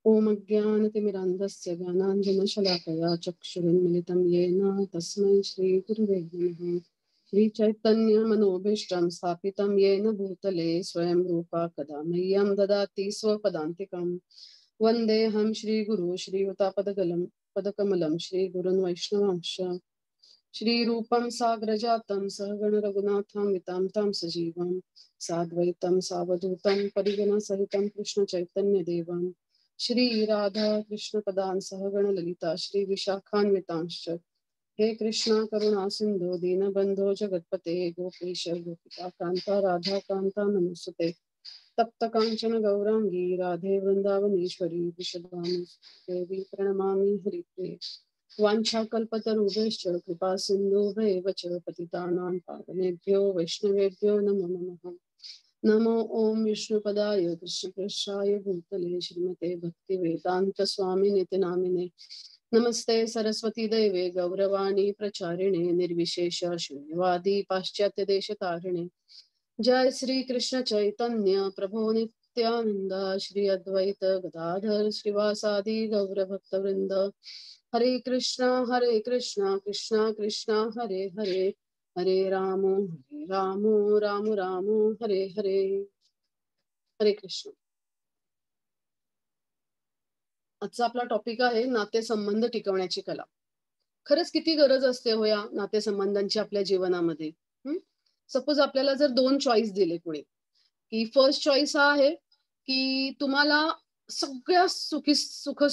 ओम अज्ञानतिमिरान्धस्य ज्ञानाञ्जनशलाकया चक्षुरुन्मिलितं येन तस्मै श्रीगुरुवे नमः। श्रीचैतन्यमनोभीष्टं स्थापितं येन भूतले स्वयं रूपा कदा मह्यं ददाति स्वपदान्तिकं। वन्देऽहं श्रीगुरु श्रीयुतापदकलं पदकमलं श्रीगुरुन् वैष्णवांश्च। श्रीरूपं साग्रजातं सहगण रघुनाथं वितां तं सजीवं साद्वैतं सावधूतं परिगणसहितं कृष्णचैतन्यदेवं श्री राधा कृष्ण पदान् सहगण ललिता श्री विशाखान्वितांश्च। हे कृष्णा करुणा सिंधु दीनबंधो जगत्पते गोपेश गोपिका कांता राधा कांता नमोस्तुते। तप्त कांचन गौरांगी राधे वृंदावनेश्वरी विशदामि देवी प्रणमामि हरिप्रिये। वाञ्छाकल्पतरुभ्यश्च कृपा सिन्धुभ्येव च पतितानां पावनेभ्यो वैष्णवेभ्यो नमो नमः। नमो ओम विष्णुपदाय कृष्णप्रेष्ठाय भूतले श्रीमते भक्तिवेदांत स्वामिनिति नामिने। नमस्ते सरस्वती देवे गौरवाणी प्रचारिणे निर्विशेष शून्यवादी पाश्चात्य देशतारिणे। जय श्री कृष्ण चैतन्य प्रभु नित्यानंद श्री अद्वैत गदाधर श्रीवासादि गौर भक्तवृंद। हरे कृष्णा कृष्णा कृष्णा हरे हरे हरे रामो राम राम हरे हरे। हरे कृष्ण। आजचा आपला टॉपिक आहे नातेसंबंध टिकवण्याची कला. खरंच किती गरज असते हो या नातेसंबंधांची आपल्या जीवनामध्ये. सपोज आपल्याला जर दोन चॉईस दिले कोणी, की फर्स्ट चॉईस हा आहे की तुम्हाला सगळ्या सुख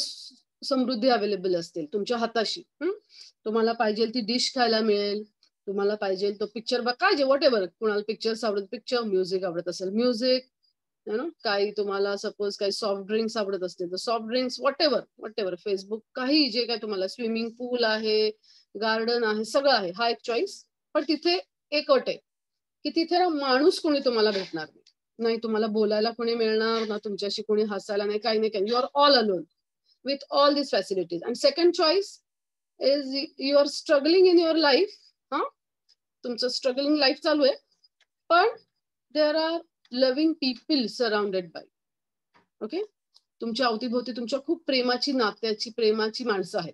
समृद्धी अवेलेबल असतील तुमच्या हाताशी. तुम्हाला पाहिजे ती डिश खायला मिळेल, तुम्हाला पाहिजे तो पिक्चर काय व्हॉट एव्हर, कुणाला पिक्चर्स आवडत पिक्चर, म्युझिक आवडत असेल म्युझिक, काही तुम्हाला सपोज काही सॉफ्ट ड्रिंक्स आवडत असतील तर soft drinks, what ever, Facebook, काही जे काय तुम्हाला, स्विमिंग पूल आहे, गार्डन आहे, सगळं आहे. हा एक चॉईस. पण तिथे एक अट आहे की तिथे ना माणूस कोणी तुम्हाला भेटणार नाही, तुम्हाला बोलायला कोणी मिळणार ना, तुमच्याशी कोणी हसायला नाही, काही नाही, काही. You are all alone with all this facilities. And second choice is you are struggling in your life. तुमचं स्ट्रगलिंग लाईफ चालू आहे, पण there are loving people surrounded by. Okay, तुमच्या अवतीभोवती तुमच्या खूप प्रेमाची, नात्याची, प्रेमाची माणसं आहेत.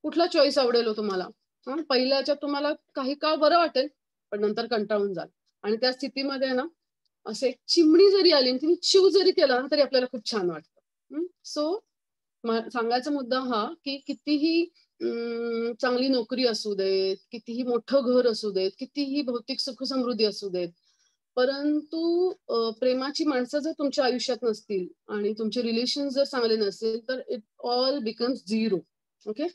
कुठला चॉईस आवडेल हो तुम्हाला? पहिल्याच्या तुम्हाला काही काळ बरं वाटेल, पण नंतर कंटाळून जाल. आणि त्या स्थितीमध्ये ना असे चिमणी जरी आली आणि तिने चिव जरी केला ना तरी आपल्याला खूप छान वाटतं. सो सांगायचा मुद्दा हा की कितीही चांगली नोकरी असू देत, कितीही मोठं घर असू देत, कितीही भौतिक सुख समृद्धी असू देत, परंतु प्रेमाची माणसं जर तुमच्या आयुष्यात नसतील आणि तुमचे रिलेशन जर चांगले नसतील तर it all becomes zero. Okay.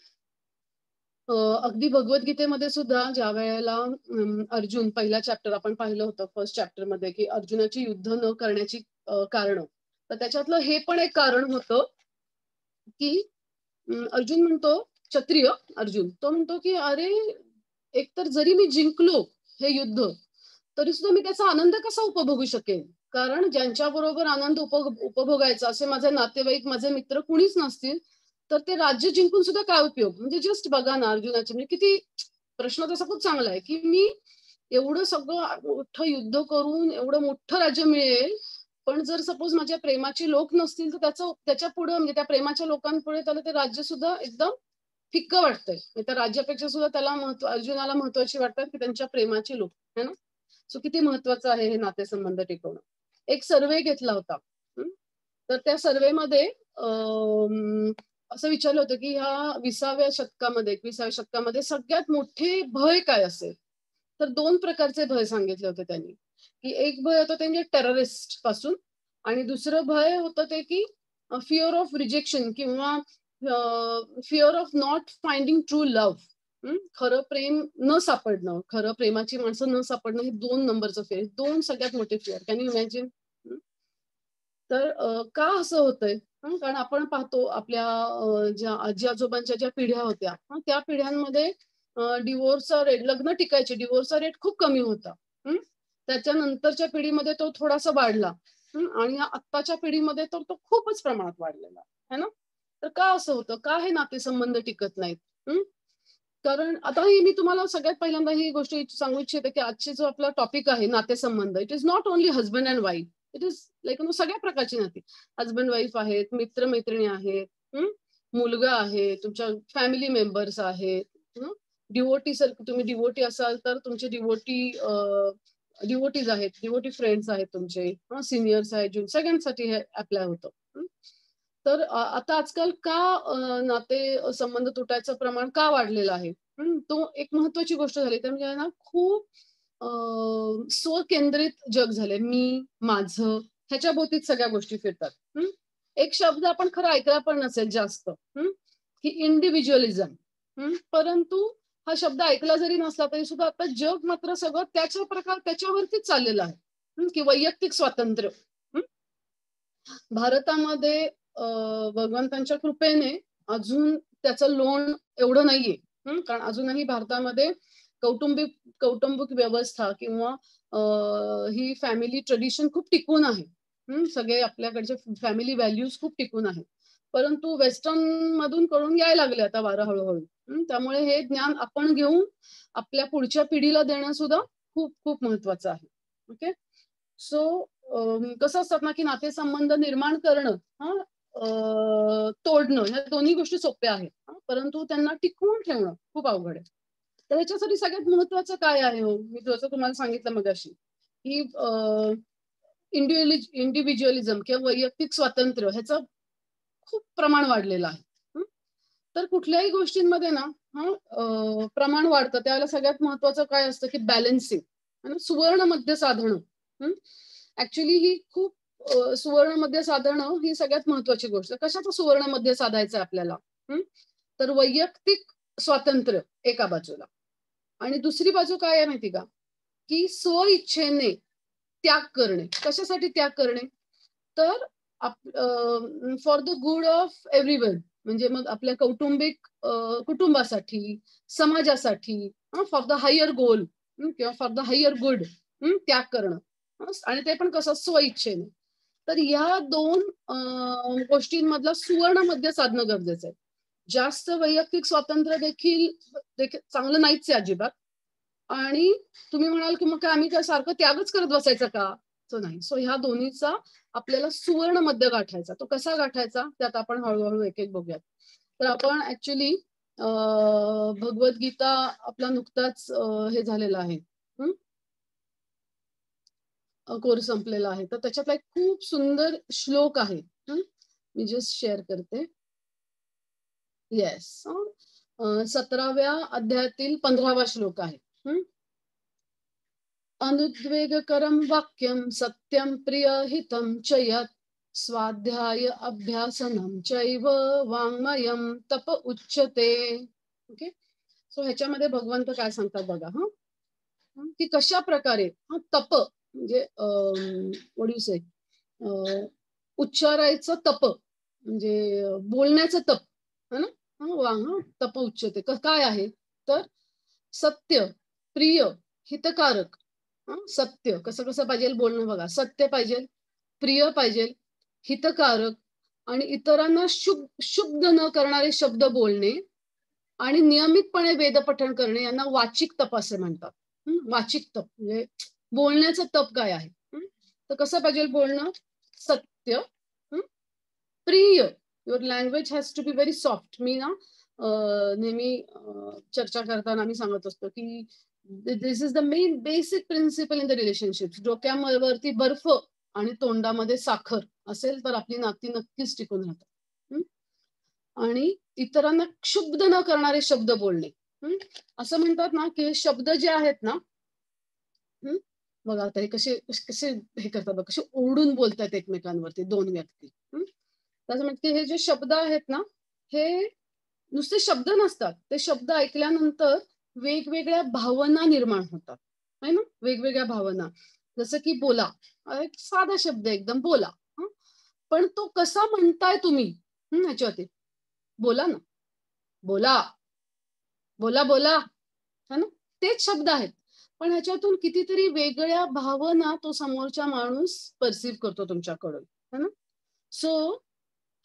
अगदी भगवद्गीतेमध्ये सुद्धा ज्या वेळेला अर्जुन, पहिला चॅप्टर आपण पाहिलं होतं फर्स्ट चॅप्टर मध्ये, की अर्जुनाची युद्ध न करण्याची कारण, तर त्याच्यातलं हे पण एक कारण होतं की अर्जुन म्हणतो, क्षत्रिय अर्जुन, तो म्हणतो की अरे एकतर जरी मी जिंकलो हे युद्ध तरी सुद्धा मी त्याचा आनंद कसा उपभोगू शकेन, कारण ज्यांच्या बरोबर आनंद उपभोगायचा असे माझे नातेवाईक, माझे मित्र कुणीच नसतील, तर ते राज्य जिंकून सुद्धा काय उपयोग. म्हणजे जस्ट बघा ना अर्जुनाचे, म्हणजे किती प्रश्न तसा खूप चांगला आहे की मी एवढं सगळं मोठं युद्ध करून एवढं मोठं राज्य मिळेल, पण जर सपोज माझ्या प्रेमाचे लोक नसतील तर त्याच्या पुढे, म्हणजे त्या प्रेमाच्या लोकांपुढे त्याला ते राज्य सुद्धा एकदम फिक्क वाटतंय. त्या राज्यापेक्षा सुद्धा त्याला अर्जुनाला महत्वाची वाटतात की त्यांच्या प्रेमाचे लोक, है ना. सो किती महत्वाचं आहे हे नातेसंबंध टिकवणं. एक सर्वे घेतला होता, तर त्या सर्वेमध्ये असं विचारलं होतं की ह्या 21व्या शतकामध्ये सगळ्यात मोठे भय काय असेल, तर 2 प्रकारचे भय सांगितले होते त्यांनी. की एक भय होतं त्यांचे टेररिस्ट पासून, आणि दुसरं भय होतं ते की फिअर ऑफ रिजेक्शन किंवा fear of not finding true love. खरं प्रेम न सापडणं, खरं प्रेमाची माणसं न सापडणं, हे 2 नंबरचं फिअर, 2 सगळ्यात मोठे फिअर. Can you imagine? तर का असं होतंय? कारण आपण पाहतो आपल्या ज्या आजी आजोबांच्या ज्या पिढ्या होत्या, त्या पिढ्यांमध्ये डिवोर्सचा रेट, लग्न टिकायचे, डिवोर्सचा रेट खूप कमी होता. त्याच्यानंतरच्या पिढीमध्ये तो थोडासा वाढला, आणि आत्ताच्या पिढीमध्ये तर तो खूपच प्रमाणात वाढलेला आहे ना. तर का असं होतं? का हे नातेसंबंध टिकत नाहीत? कारण आता मी तुम्हाला सगळ्यात पहिल्यांदा ही गोष्ट सांगू इच्छिते की आजचे जो आपला टॉपिक आहे नातेसंबंध, it is not only husband and wife. It is like सगळ्या प्रकारची नाती. हजबंड वाईफ आहेत, मित्रमैत्रिणी आहेत, मुलगा आहे, तुमच्या फॅमिली मेंबर्स आहेत, डिवोटी तुम्ही डिवोटी असाल तर तुमचे डिवोटीज आहेत, डिवोटी फ्रेंड्स आहेत तुमचे, सिनियर्स आहेत, सगळ्यांसाठी हे अप्लाय होतं. तर आता आजकाल का नाते संबंध तुटायचं प्रमाण का वाढलेलं आहे? तो एक महत्वाची गोष्ट झाली. तर म्हणजे ना खूप स्वकेंद्रित जग झालंय. मी, माझं ह्याच्या भोवतीच सगळ्या गोष्टी फिरतात. एक शब्द आपण खरं ऐकला पण नसेल जास्त, की इंडिव्हिज्युअलिझम. परंतु हा शब्द ऐकला जरी नसला तरी सुद्धा आता जग मात्र सगळं त्याच्यावरतीच चाललेलं आहे, की वैयक्तिक स्वातंत्र्य. भारतामध्ये भगवंतांच्या कृपेने अजून त्याचं लोण एवढं नाहीये. कारण अजूनही भारतामध्ये कौटुंबिक व्यवस्था किंवा ही फॅमिली ट्रेडिशन खूप टिकून आहे. सगळे आपल्याकडचे फॅमिली व्हॅल्यूज खूप टिकून आहेत. परंतु वेस्टर्न मधून कळून यायला लागले आता वारं हळूहळू. त्यामुळे हे ज्ञान आपण घेऊन आपल्या पुढच्या पिढीला देणं सुद्धा खूप खूप महत्वाचं आहे. ओके. सो कसं असतात ना, की नातेसंबंध निर्माण करणं, तोडणं ह्या दोन्ही गोष्टी सोप्या आहेत. परंतु त्यांना टिकवून ठेवणं खूप अवघड आहे. तर ह्याच्यासाठी सगळ्यात महत्वाचं काय आहे हो? मी जसं तुम्हाला सांगितलं मगाशी, की इंडिव्हिज्युअलिझम किंवा वैयक्तिक स्वातंत्र्य ह्याचं खूप प्रमाण वाढलेलं आहे. तर कुठल्याही गोष्टींमध्ये ना प्रमाण वाढतं त्यावेळेला सगळ्यात महत्वाचं काय असतं, की बॅलन्सिंग, सुवर्ण मध्य साधणं. ऍक्च्युली ही खूप सुवर्ण मध्य साधणं ही सगळ्यात महत्वाची गोष्ट. कशाचं सुवर्ण मध्य साधायचं आपल्याला? तर वैयक्तिक स्वातंत्र्य एका बाजूला आणि दुसरी बाजू काय आहे माहिती का, की स्वइच्छेने त्याग करणे. कशासाठी त्याग करणे? तर for the good of everyone, म्हणजे मग आपल्या कुटुंबासाठी, समाजासाठी, फॉर द हायर गोल किंवा फॉर द हायर गुड त्याग करणं. आणि ते पण कसं? स्वइच्छेने. तर ह्या दोन गोष्टींमधला सुवर्ण मध्य साधणं गरजेचं आहे. जास्त वैयक्तिक स्वातंत्र्य देखील चांगलं नाहीच आहे अजिबात. आणि तुम्ही म्हणाल की मग काय आम्ही काय सारखं त्यागच करत बसायचं का? नाही. सो ह्या दोन्हीचा आपल्याला सुवर्ण मध्य गाठायचा. तो कसा गाठायचा ते आता आपण हळूहळू एक एक बघूयात. तर आपण ऍक्च्युली भगवद्गीता आपला नुकताच हे झालेला आहे, कोर्स संपलेला आहे. तर त्याच्यातला एक खूप सुंदर श्लोक आहे. मी जस्ट शेअर करते. येस. 17व्या अध्यायातील 15वा श्लोक आहे. अनुद्वेगकरं वाक्यं सत्यं प्रियहितं च यत् स्वाध्याय अभ्यासनं चैव वाङ्मयं तप उच्यते. ओके. सो ह्याच्यामध्ये भगवंत काय सांगतात बघा, की कशा प्रकारे तप म्हणजे ओडिसे उच्चारायचं तप म्हणजे बोलण्याचं तप है ना, तप उच्यते काय आहे? तर सत्य, प्रिय, हितकारक. सत्य कसं पाहिजे बोलणं बघा. सत्य पाहिजे, प्रिय पाहिजे, हितकारक आणि इतरांना शुद्ध न करणारे शब्द बोलणे आणि नियमितपणे वेदपठण करणे यांना वाचिक तप असे म्हणतात. वाचिक तप म्हणजे बोलण्याचं तप काय आहे? तर कसं पाहिजे बोलणं? सत्य, प्रिय. Your language has to be very soft. मी ना नेहमी चर्चा करताना मी सांगत असतो की this is the main basic principle in the relationship. डोक्यावरती बर्फ आणि तोंडामध्ये साखर असेल तर आपली नाती नक्कीच टिकून राहतात. आणि इतरांना क्षुब्ध न करणारे शब्द बोलणे. असं म्हणतात ना की शब्द जे आहेत ना, बघा आता हे कसे कसे हे करतात बघा, कसे ओढून बोलतात एकमेकांवरती दोन व्यक्ती. तसं म्हणजे हे जे शब्द आहेत ना, हे नुसते शब्द नसतात. ते शब्द ऐकल्यानंतर वेगवेगळ्या भावना निर्माण होतात, है ना. वेगवेगळ्या भावना, जसं की बोला. एक साधा शब्द एकदम बोला. पण तो कसा म्हणताय तुम्ही ह्याच्यावरती. बोला ना, बोला बोला बोला, है ना. तेच शब्द आहेत पण ह्याच्यातून कितीतरी वेगळ्या भावना तो समोरचा माणूस परसीव्ह करतो तुमच्याकडून, है ना. सो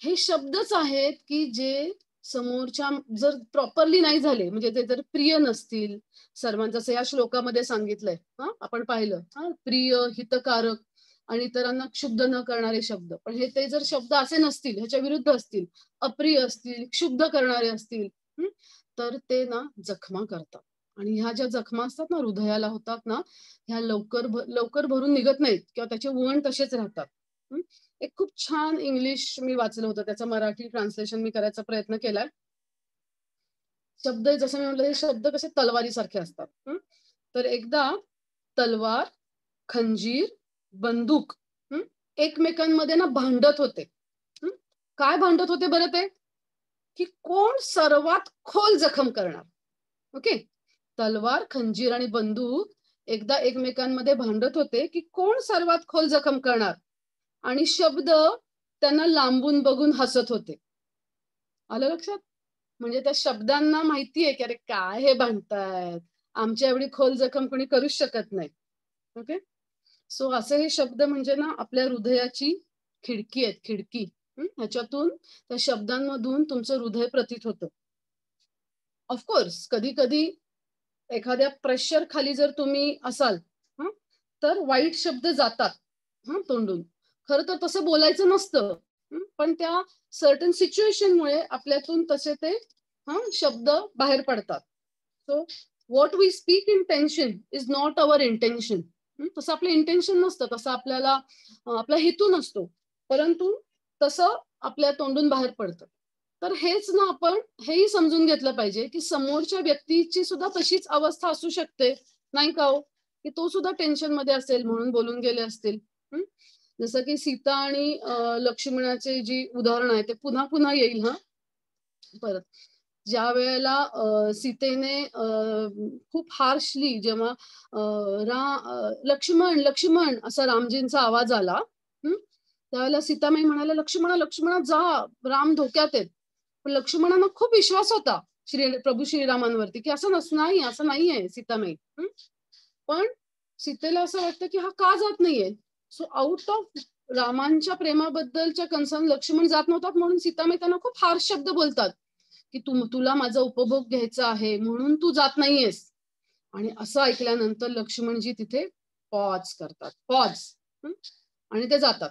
हे शब्दच आहेत की जे समोरच्या जर प्रॉपरली नाही झाले म्हणजे ते जर प्रिय नसतील सर्वांचं, या श्लोकामध्ये सांगितलंय आपण पाहिलं, प्रिय, हितकारक. आणि इतरांना क्षुब्ध न करणारे शब्द. पण हे ते जर शब्द असे नसतील, ह्याच्या विरुद्ध असतील, अप्रिय असतील, क्षुब्ध करणारे असतील, तर ते ना जखमा करतात. आणि ह्या ज्या जखमा असतात ना, हृदयाला होतात ना, ह्या लवकर भरून निघत नाहीत किंवा त्याचे वळण तसेच राहतात. एक खूप छान इंग्लिश मी वाचलं होतं, त्याचं मराठी ट्रान्सलेशन मी करायचा प्रयत्न केलाय. शब्द जसं मी म्हटलं, हे शब्द कसे तलवारीसारखे असतात. तर एकदा तलवार, खंजीर, बंदूक एकमेकांमध्ये ना भांडत होते. काय भांडत होते बरं ते? की कोण सर्वात खोल जखम करणार. ओके. तलवार, खंजीर आणि बंदूक एकदा एकमेकांमध्ये भांडत होते की कोण सर्वात खोल जखम करणार. आणि शब्द त्यांना लांबून बघून हसत होते. आलं लक्षात? म्हणजे त्या शब्दांना माहितीये की अरे काय हे भांडतायत, आमच्या एवढी खोल जखम कोणी करूच शकत नाही. ओके. सो असे हे शब्द म्हणजे ना आपल्या हृदयाची खिडकी आहेत, खिडकी. ह्याच्यातून त्या शब्दांमधून तुमचं हृदय प्रतीत होतं. ऑफकोर्स कधी कधी एखाद्या प्रेशर खाली जर तुम्ही असाल, तर वाईट शब्द जातात तोंडून. खरं तर तसं बोलायचं नसतं, पण त्या सर्टन सिच्युएशनमुळे आपल्यातून तसे ते शब्द बाहेर पडतात. So what we speak in tension is not our intention. तसं आपलं इंटेन्शन नसतं, तसं आपल्याला आपला हेतू नसतो, परंतु तसं आपल्या तोंडून बाहेर पडतं. तर हेच ना आपण हेही समजून घेतलं पाहिजे की समोरच्या व्यक्तीची सुद्धा तशीच अवस्था असू शकते, नाही का हो? की तो सुद्धा टेन्शन मध्ये असेल म्हणून बोलून गेले असतील. जसं की सीता आणि लक्ष्मणाचे जी उदाहरण आहे ते पुन्हा पुन्हा येईल परत. ज्या वेळेला सीतेने खूप हार्शली जेव्हा लक्ष्मण लक्ष्मण असा रामजींचा आवाज आला, त्यावेळेला सीतामाई म्हणाल्या, लक्ष्मणा लक्ष्मणा जा, राम धोक्यात आहेत. पण लक्ष्मणांना खूप विश्वास होता प्रभू श्रीरामांवरती की असं नाही, असं नाहीये सीतामाई. पण सीतेला असं वाटतं की हा का जात नाहीये. सो आउट ऑफ रामांच्या प्रेमाबद्दलच्या कन्सर्न लक्ष्मण जात नव्हतात, म्हणून सीतामाई त्यांना खूप हार्श शब्द बोलतात की तुला माझा उपभोग घ्यायचा आहे म्हणून तू जात नाहीयेस. आणि असं ऐकल्यानंतर लक्ष्मणजी तिथे पॉज करतात, पॉज, आणि ते जातात.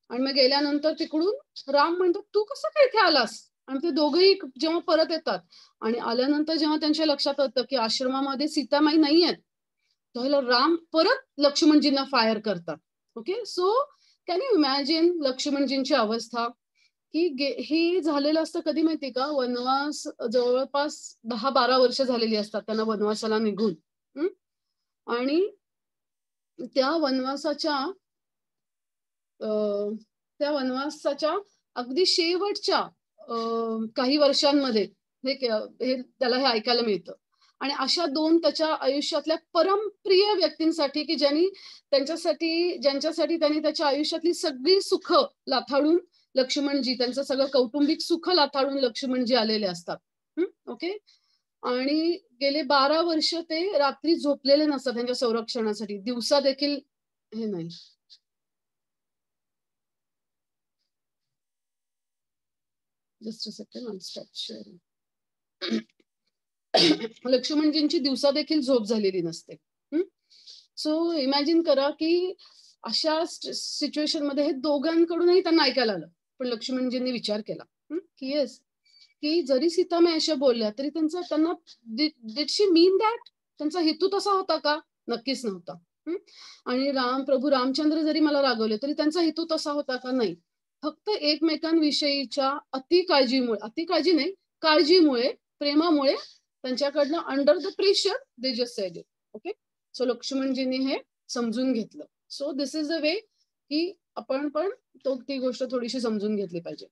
आणि मग गेल्यानंतर तिकडून राम म्हणतात तू कसं काय इथे आलास. आणि ते दोघंही जेव्हा परत येतात आणि आल्यानंतर जेव्हा त्यांच्या लक्षात येतं की आश्रमामध्ये सीतामाई नाही आहेत, त्यावेळेला राम परत लक्ष्मणजींना फायर करतात. Okay. So can you imagine लक्ष्मणजींची अवस्था की ही झालेलं असतं कधी माहिती का, वनवास जवळपास 10-12 वर्ष झालेली असतात त्यांना वनवासाला निघून. आणि त्या वनवासाच्या अगदी शेवटच्या काही वर्षांमध्ये त्याला हे ऐकायला मिळतं. आणि अशा दोन त्याच्या आयुष्यातल्या परमप्रिय व्यक्तींसाठी की ज्यांच्यासाठी त्यांनी त्याच्या आयुष्यातली सगळी सुख लाथाडून लक्ष्मणजी, त्यांचं सगळं कौटुंबिक सुख लाथाडून लक्ष्मणजी आलेले असतात. ओके. आणि गेले 12 वर्ष ते रात्री झोपलेले नसतात त्यांच्या संरक्षणासाठी, दिवसा देखील हे नाही. Just a second, I stop sharing. लक्ष्मणजींची दिवसा देखील झोप झालेली नसते. सो इमॅजिन करा की अशा सिच्युएशन मध्ये हे दोघांकडूनही त्यांना ऐकायला आलं, पण लक्ष्मणजींनी विचार केला की येस, की जरी सीतामाई अशा बोलल्या तरी त्यांना डिड शी मीन दॅट, त्यांचा हेतू तसा होता का? नक्कीच नव्हता. आणि प्रभू रामचंद्र जरी मला रागवले तरी त्यांचा हेतू तसा होता का? नाही. फक्त एकमेकांविषयीच्या अति काळजी नाही, काळजीमुळे, प्रेमामुळे त्यांच्याकडनं under the pressure they just said it. Okay. So लक्ष्मणजींनी हे समजून घेतलं. सो दिस इज अ वे की आपण पण ती गोष्ट थोडीशी समजून घेतली पाहिजे.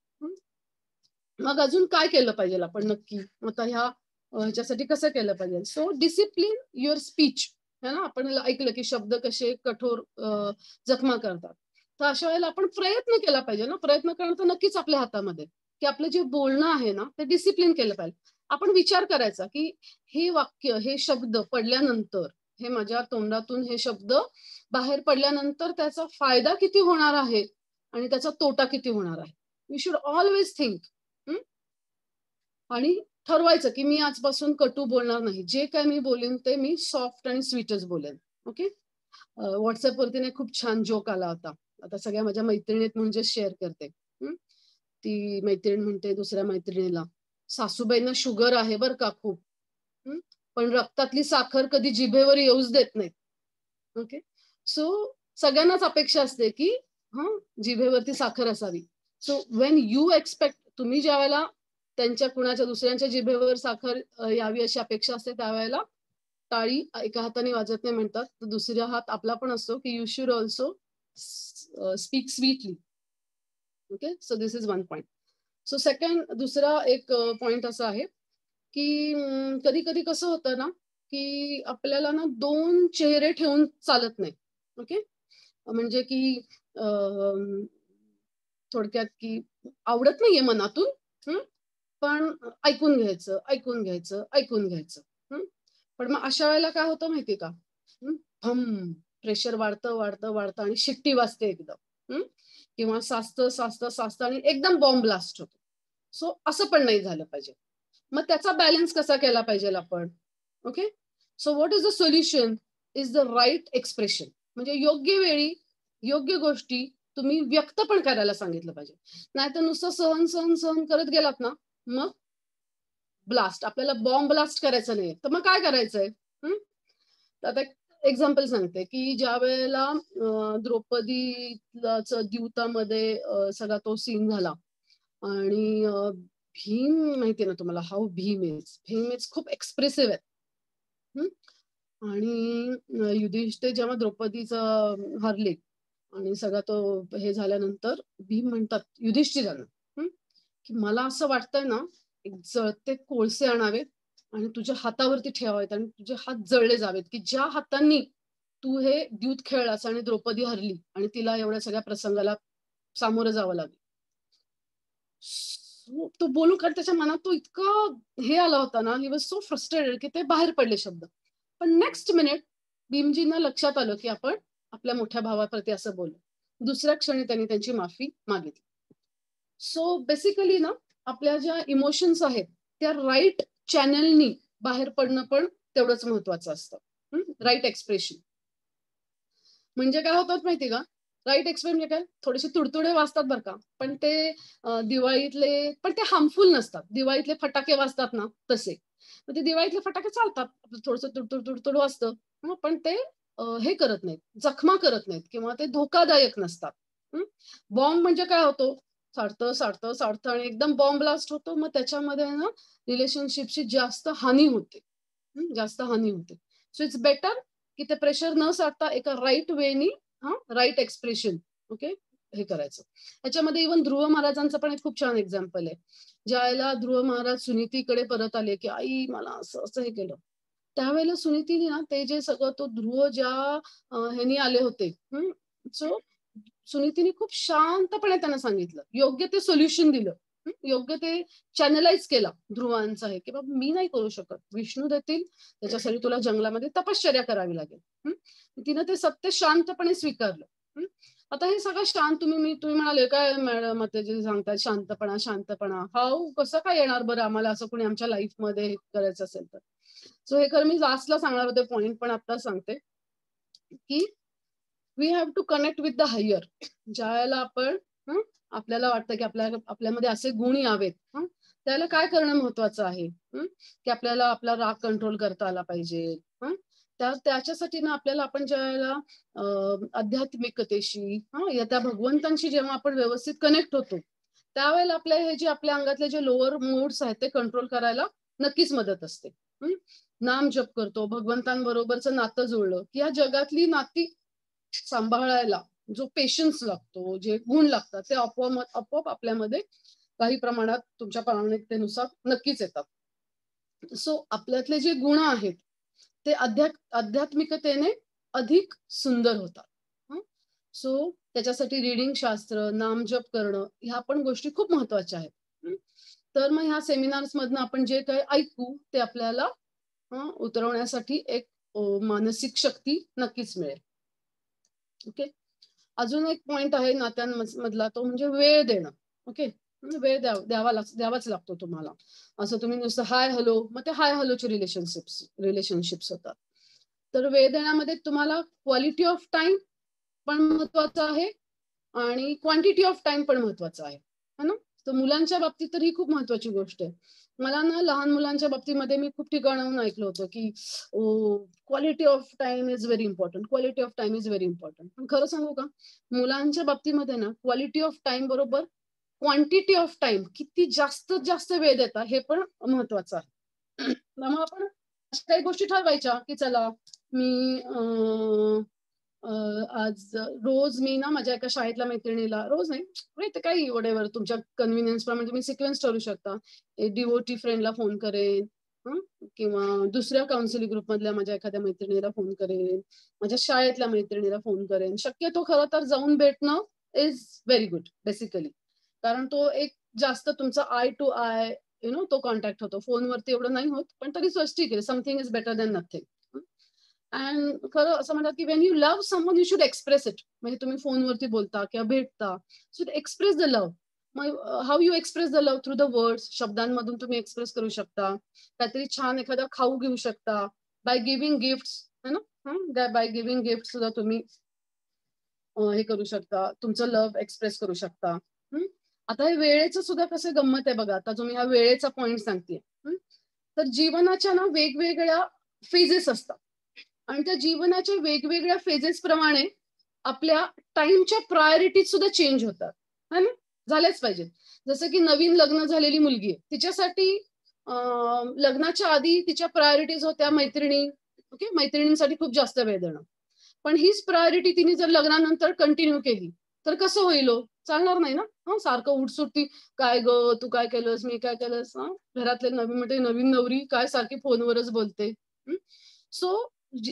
मग अजून काय केलं पाहिजे आपण नक्की, आता ह्याच्यासाठी कसं केलं पाहिजे? So discipline your speech. है ना, आपण ऐकलं की शब्द कसे कठोर जखमा करतात. तर अशा वेळेला आपण प्रयत्न केला पाहिजे ना, प्रयत्न करणं तर नक्कीच आपल्या हातामध्ये, की आपलं जे बोलणं आहे ना ते डिसिप्लिन केलं पाहिजे. आपण विचार करायचा की हे वाक्य, हे शब्द पडल्यानंतर, हे माझ्या तोंडातून हे शब्द बाहेर पडल्यानंतर त्याचा फायदा किती होणार आहे आणि त्याचा तोटा किती होणार आहे. We should always think. आणि ठरवायचं की मी आजपासून कटू बोलणार नाही, जे काय मी बोलेन ते मी सॉफ्ट आणि स्वीटच बोलेन. ओके. व्हॉट्सअपवरती खूप छान जोक आला होता. आता सगळ्या माझ्या मैत्रिणीत म्हणजे शेअर करते. ती मैत्रीण म्हणते दुसऱ्या मैत्रिणीला, "सासूबाईंना शुगर आहे बरं का खूप. हं, पण रक्तातली साखर कधी जिभेवर येऊच देत नाहीत." ओके. सो सगळ्यांनाच अपेक्षा असते, की जिभेवरती साखर असावी. सो व्हेन यू एक्सपेक्ट तुम्ही ज्यावेळेला त्यांच्या कुणाच्या दुसऱ्यांच्या जिभेवर साखर यावी अशी अपेक्षा असते त्यावेळेला टाळी एका हाताने वाजत नाही म्हणतात. तर दुसरा हात आपला पण असतो, की you should also speak sweetly. Okay. So this is one point. So second दुसरा एक पॉइंट असा आहे, की कधी-कधी कसं होतं ना, की आपल्याला ना 2 चेहरे ठेवून चालत नाही. ओके. म्हणजे की अ, थोडक्यात की आवडत नाहीये मनातून, हं, पण ऐकून घ्यायचं, ऐकून घ्यायचं, ऐकून घ्यायचं. हं. पण मग अशा वेळेला काय होतं माहिती का? भम! प्रेशर वाढतं, वाढतं, वाढतं आणि शिट्टी वाजते एकदम. हं. किंवा साचतं, साचतं, साचतं आणि एकदम बॉम्ब ब्लास्ट होतो. सो असं पण नाही झालं पाहिजे. मग त्याचा बॅलन्स कसा केला पाहिजेल आपण? Okay. So what is the solution? Is the right expression. म्हणजे योग्य वेळी, योग्य गोष्टी तुम्ही व्यक्त पण करायला सांगितलं पाहिजे. नाहीतर नुसतं सहन, सहन, सहन करत गेलात ना, मग ब्लास्ट. आपल्याला बॉम्ब ब्लास्ट करायचं नाहीये. तर मग काय करायचंय? हं. तर आता एक्झाम्पल सांगते, की ज्यावेळेला द्रौपदीचं द्यूतामध्ये सगळा तो सीन झाला आणि भीम माहिती ना तुम्हाला how Bhim is. Bhim is खूप एक्सप्रेसिव्ह आहे. हं. आणि युधिष्ठिर जेव्हा द्रौपदीचं हरले आणि सगळा तो हे झाल्यानंतर भीम म्हणतात युधिष्ठिरांना, की "मला असं वाटतंय ना, एक जळते कोळसे आणावेत आणि तुझ्या हातावरती ठेवावेत आणि तुझे हात जळले जावेत, की ज्या हातांनी तू हे द्यूत खेळलास आणि द्रौपदी हरली आणि तिला एवढ्या सगळ्या प्रसंगाला सामोरं जावं लागलं." तो बोलून कारण त्याच्या मनात तो इतका हे आला होता ना, ही वॉज सो फ्रस्ट्रेटेड की ते बाहेर पडले शब्द. पण नेक्स्ट मिनिट भीमजींना लक्षात आलं, की आपण आपल्या मोठ्या भावाप्रती असं बोललो. दुसऱ्या क्षणी त्यांनी त्यांची माफी मागितली. सो बेसिकली ना, आपल्या ज्या इमोशन्स आहेत, त्या राइट चॅनलनी बाहेर पडणं पण तेवढंच महत्वाचं असतं. Right expression. म्हणजे काय होतं माहिती का? राइट एक्सप्रेस म्हणजे काय? थोडेसे तुडतुडे वाजतात बरं का. पण ते दिवाळीतले पण ते हार्मफुल नसतात. दिवाळीतले फटाके वाजतात ना तसे. मग ते दिवाळीतले फटाके चालतात. आपलं थोडंसं तुडतुड, तुडतुड वाजतं. पण ते हे करत नाहीत, जखमा करत नाहीत किंवा ते धोकादायक नसतात. बॉम्ब म्हणजे काय होतो? साडतं, साडतं, साडतं आणि एकदम बॉम्ब ब्लास्ट होतो. मग त्याच्यामध्ये ना रिलेशनशिपची जास्त हानी होते. जास्त हानी होते. सो इट्स बेटर की ते प्रेशर न साधता एका राइट वेनी राइट एक्सप्रेशन ओके हे करायचं. ह्याच्यामध्ये इव्हन ध्रुव महाराजांचं पण एक खूप छान एक्झाम्पल आहे. ज्यावेळेला ध्रुव महाराज सुनीतीकडे परत आले, की "आई मला असं-असं हे केलं." त्यावेळेला सुनीतीने ना ते जे सगळं तो ध्रुव ज्या ह्यानी आले होते सो सुनीतीने खूप शांतपणे त्यांना सांगितलं. योग्य ते सोल्युशन दिलं. योग्य ते चॅनलाइज केला ध्रुवांचा आहे, की बाबा मी नाही करू शकत. विष्णू देतील त्याच्यासाठी तुला जंगलामध्ये तपश्चर्या करावी लागेल. तिनं ते सत्य शांतपणे स्वीकारलं. हं. आता हे सगळं शांत तुम्ही म्हणाले, "काय मॅडम माताजी सांगताय शांतपणा, शांतपणा." हाऊ कसं काय येणार बरं आम्हाला असं कोणी आमच्या लाईफमध्ये हे करायचं असेल तर? सो हे खरं मी लास्टला सांगणार होते पॉइंट पण आता सांगते, की we have to connect with the higher. ज्यावेळेला आपण आपल्याला वाटतं, की आपल्यामध्ये असे गुण यावेत, त्याला काय करणं महत्वाचं आहे? की आपल्याला आपला राग कंट्रोल करता आला पाहिजे. त्याच्यासाठी ना आपल्याला आपण ज्यावेळेला आध्यात्मिकतेशी या त्या भगवंतांशी जेव्हा आपण व्यवस्थित कनेक्ट होतो, त्यावेळेला आपल्या हे जे आपल्या अंगातले जे लोअर मूड्स आहेत ते कंट्रोल करायला नक्कीच मदत असते. नाम जप करतो, भगवंतांबरोबरचं नातं जुळलं, की या जगातली नाती सांभाळायला जो पेशन्स लागतो, जे गुण लागतात ते आपोआप आपल्यामध्ये काही प्रमाणात तुमच्या प्रामाणिकतेनुसार नक्कीच येतात. सो आपल्यातले जे गुण आहेत, ते आध्यात्मिकतेने अधिक सुंदर होतात. सो त्याच्यासाठी रीडिंग शास्त्र, नामजप करणं ह्या पण गोष्टी खूप महत्त्वाच्या आहेत. तर मग ह्या सेमिनार्समधनं आपण जे काही ऐकू ते आपल्याला उतरवण्यासाठी एक मानसिक शक्ती नक्कीच मिळेल. ओके. अजून एक पॉइंट आहे नात्यांमधला तो म्हणजे वेळ देणं. ओके. वेळ द्यावाच लागतो तुम्हाला. असं तुम्ही नुसतं हाय, हॅलो मग ते हाय, हॅलोचे रिलेशनशिप्स रिलेशनशिप्स होतात. तर वेळ देण्यामध्ये तुम्हाला क्वालिटी ऑफ टाइम पण महत्वाचं आहे आणि क्वांटिटी ऑफ टाइम पण महत्वाचं आहे, है ना? तर मुलांच्या बाबतीत तर ही खूप महत्वाची गोष्ट आहे. मला ना लहान मुलांच्या बाबतीमध्ये मी खूप ठिकाणाहून ऐकलं होतं, की quality of time is very important, quality of time is very important. पण खरं सांगू का, मुलांच्या बाबतीमध्ये ना क्वालिटी ऑफ टाइम बरोबर क्वांटिटी ऑफ टाइम किती जास्तीत जास्त वेळ देता हे पण महत्वाचं आहे. मग आपण अशा काही गोष्टी ठरवायच्या, की चला मी आज रोज मी ना माझ्या एका शाळेतल्या मैत्रिणीला, रोज नाही, ते काही व्हॉटएव्हर तुमच्या कन्व्हिनियन्स प्रमाणे तुम्ही सिक्वेन्स ठरवू शकता. डिवोटी फ्रेंडला फोन करेन, हं, किंवा दुसऱ्या काउन्सिलिंग ग्रुपमधल्या माझ्या एखाद्या मैत्रिणीला फोन करेन, माझ्या शाळेतल्या मैत्रिणीला फोन करेन. शक्यतो खरं तर जाऊन भेटणं इज व्हेरी गुड बेसिकली. कारण तो एक जास्त तुमचा आय टू आय तो कॉन्टॅक्ट होतो. फोनवरती एवढं नाही होत, पण तरी ठीक आहे. Something is better than nothing. And खरं असं म्हणतात, की when you love someone you should express it. म्हणजे तुम्ही फोनवरती बोलता किंवा भेटता, शुड एक्सप्रेस द लव्ह. मग how you express the love? Through the words. शब्दांमधून तुम्ही एक्सप्रेस करू शकता. काहीतरी छान एखादा खाऊ घेऊ शकता. बाय गिव्हिंग गिफ्ट्स, है ना? बाय गिव्हिंग गिफ्ट सुद्धा तुम्ही हे करू शकता. तुमचं लव्ह एक्सप्रेस करू शकता. हं? आता हे वेळेचं सुद्धा कसं गंमत आहे बघा. आता जो मी हा वेळेचा पॉइंट सांगतेय. तर जीवनाच्या ना वेगवेगळ्या फेजेस असतात. आणि त्या जीवनाच्या वेगवेगळ्या फेजेस प्रमाणे आपल्या टाइमच्या प्रायोरिटीज सुद्धा चेंज होतात, है ना? झाल्याच पाहिजेत. जसं की नवीन लग्न झालेली मुलगी आहे, तिच्यासाठी लग्नाच्या आधी तिच्या प्रायोरिटीज होत्या मैत्रिणी, ओके, मैत्रिणींसाठी खूप जास्त वेळ देणं. पण हीच प्रायोरिटी तिने जर लग्नानंतर कंटिन्यू केली तर कसं होईल हो? चालणार नाही ना. सारखं उठसुट्टी, काय ग तू काय केलंस, मी काय केलंस, घरातले नवीन म्हणजे नवीन नवरी काय सारखी फोनवरच बोलते. सो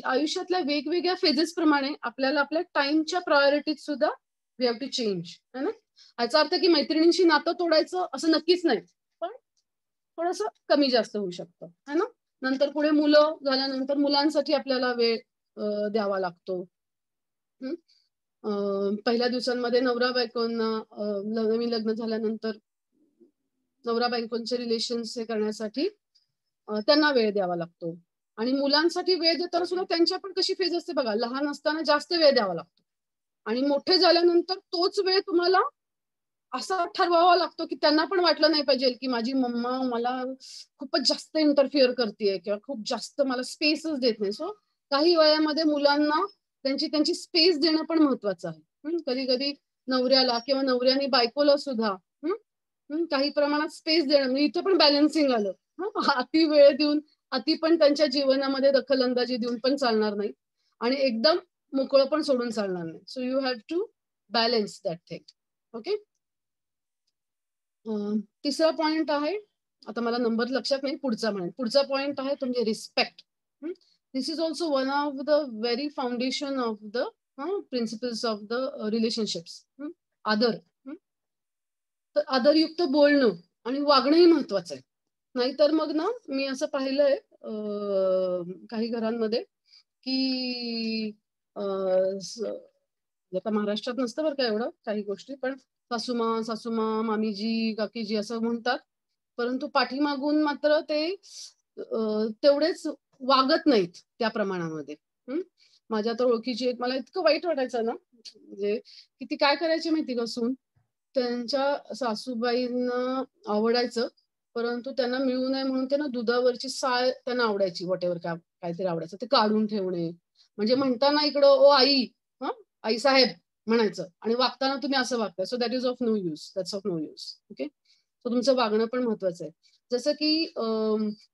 आयुष्यातल्या वेगवेगळ्या फेजेस प्रमाणे आपल्याला आपल्या टाइमच्या प्रायोरिटीज सुद्धा वी हॅव टू चेंज, है ना? याचा अर्थ की मैत्रिणींशी नातं तोडायचं असं नक्कीच नाही, पण थोडंसं कमी जास्त होऊ शकतं, है ना? नंतर पुढे मुलं झाल्यानंतर मुलांसाठी आपल्याला वेळ द्यावा लागतो. पहिल्या दिवसांमध्ये नवरा बायकोंना नवीन लग्न झाल्यानंतर नवरा बायकोंचे रिलेशन्स हे करण्यासाठी त्यांना वेळ द्यावा लागतो. आणि मुलांसाठी वेळ देताना सुद्धा त्यांच्या पण कशी फेज असते बघा. लहान असताना जास्त वेळ द्यावा लागतो आणि मोठे झाल्यानंतर तोच वेळ तुम्हाला असा ठरवावा लागतो, की त्यांना पण वाटलं नाही पाहिजे, की माझी मम्मा मला खूपच जास्त इंटरफिअर करतेय किंवा खूप जास्त मला स्पेसच देत नाही. सो काही वयामध्ये मुलांना त्यांची त्यांची स्पेस देणं पण महत्वाचं आहे. कधी कधी नवऱ्याला किंवा नवऱ्याने बायकोला सुद्धा काही प्रमाणात स्पेस देणं, म्हणजे इथं पण बॅलन्सिंग आलं. अति वेळ देऊन, अति पण त्यांच्या जीवनामध्ये दखलंदाजी देऊन पण चालणार नाही आणि एकदम मोकळं पण सोडून चालणार नाही. So you have to balance that thing. Okay. तिसरा पॉइंट आहे, आता मला नंबर लक्षात नाही, पुढचा पॉइंट आहे म्हणजे respect. This is also one of the very foundation of the principles of the relationships. आदर. तर आदरयुक्त बोलणं आणि वागणंही महत्वाचं आहे. नाहीतर मग ना मी असं पाहिलंय काही घरांमध्ये, की आता महाराष्ट्रात नसतं बरं का एवढं काही गोष्टी, पण सासूमा, मामीजी, काकीजी असं म्हणतात. परंतु पाठीमागून मात्र ते तेवढेच वागत नाहीत त्या प्रमाणामध्ये. माझ्या तर ओळखीची एक, मला इतकं वाईट वाटायचं ना, म्हणजे की ती काय करायची माहिती का सून, त्यांच्या सासूबाईंना आवडायचं, परंतु त्यांना मिळू नये म्हणून त्यांना दुधावरची साय त्यांना आवडायची, व्हॉटएव्हर काहीतरी आवडायचं ते काढून ठेवणे. म्हणजे म्हणताना इकडं ओ आई, आई साहेब म्हणायचं आणि वागताना तुम्ही असं वागताय. So that is of no use, that's of no use. Okay. So तुमचं वागणं पण महत्वाचं आहे. जसं की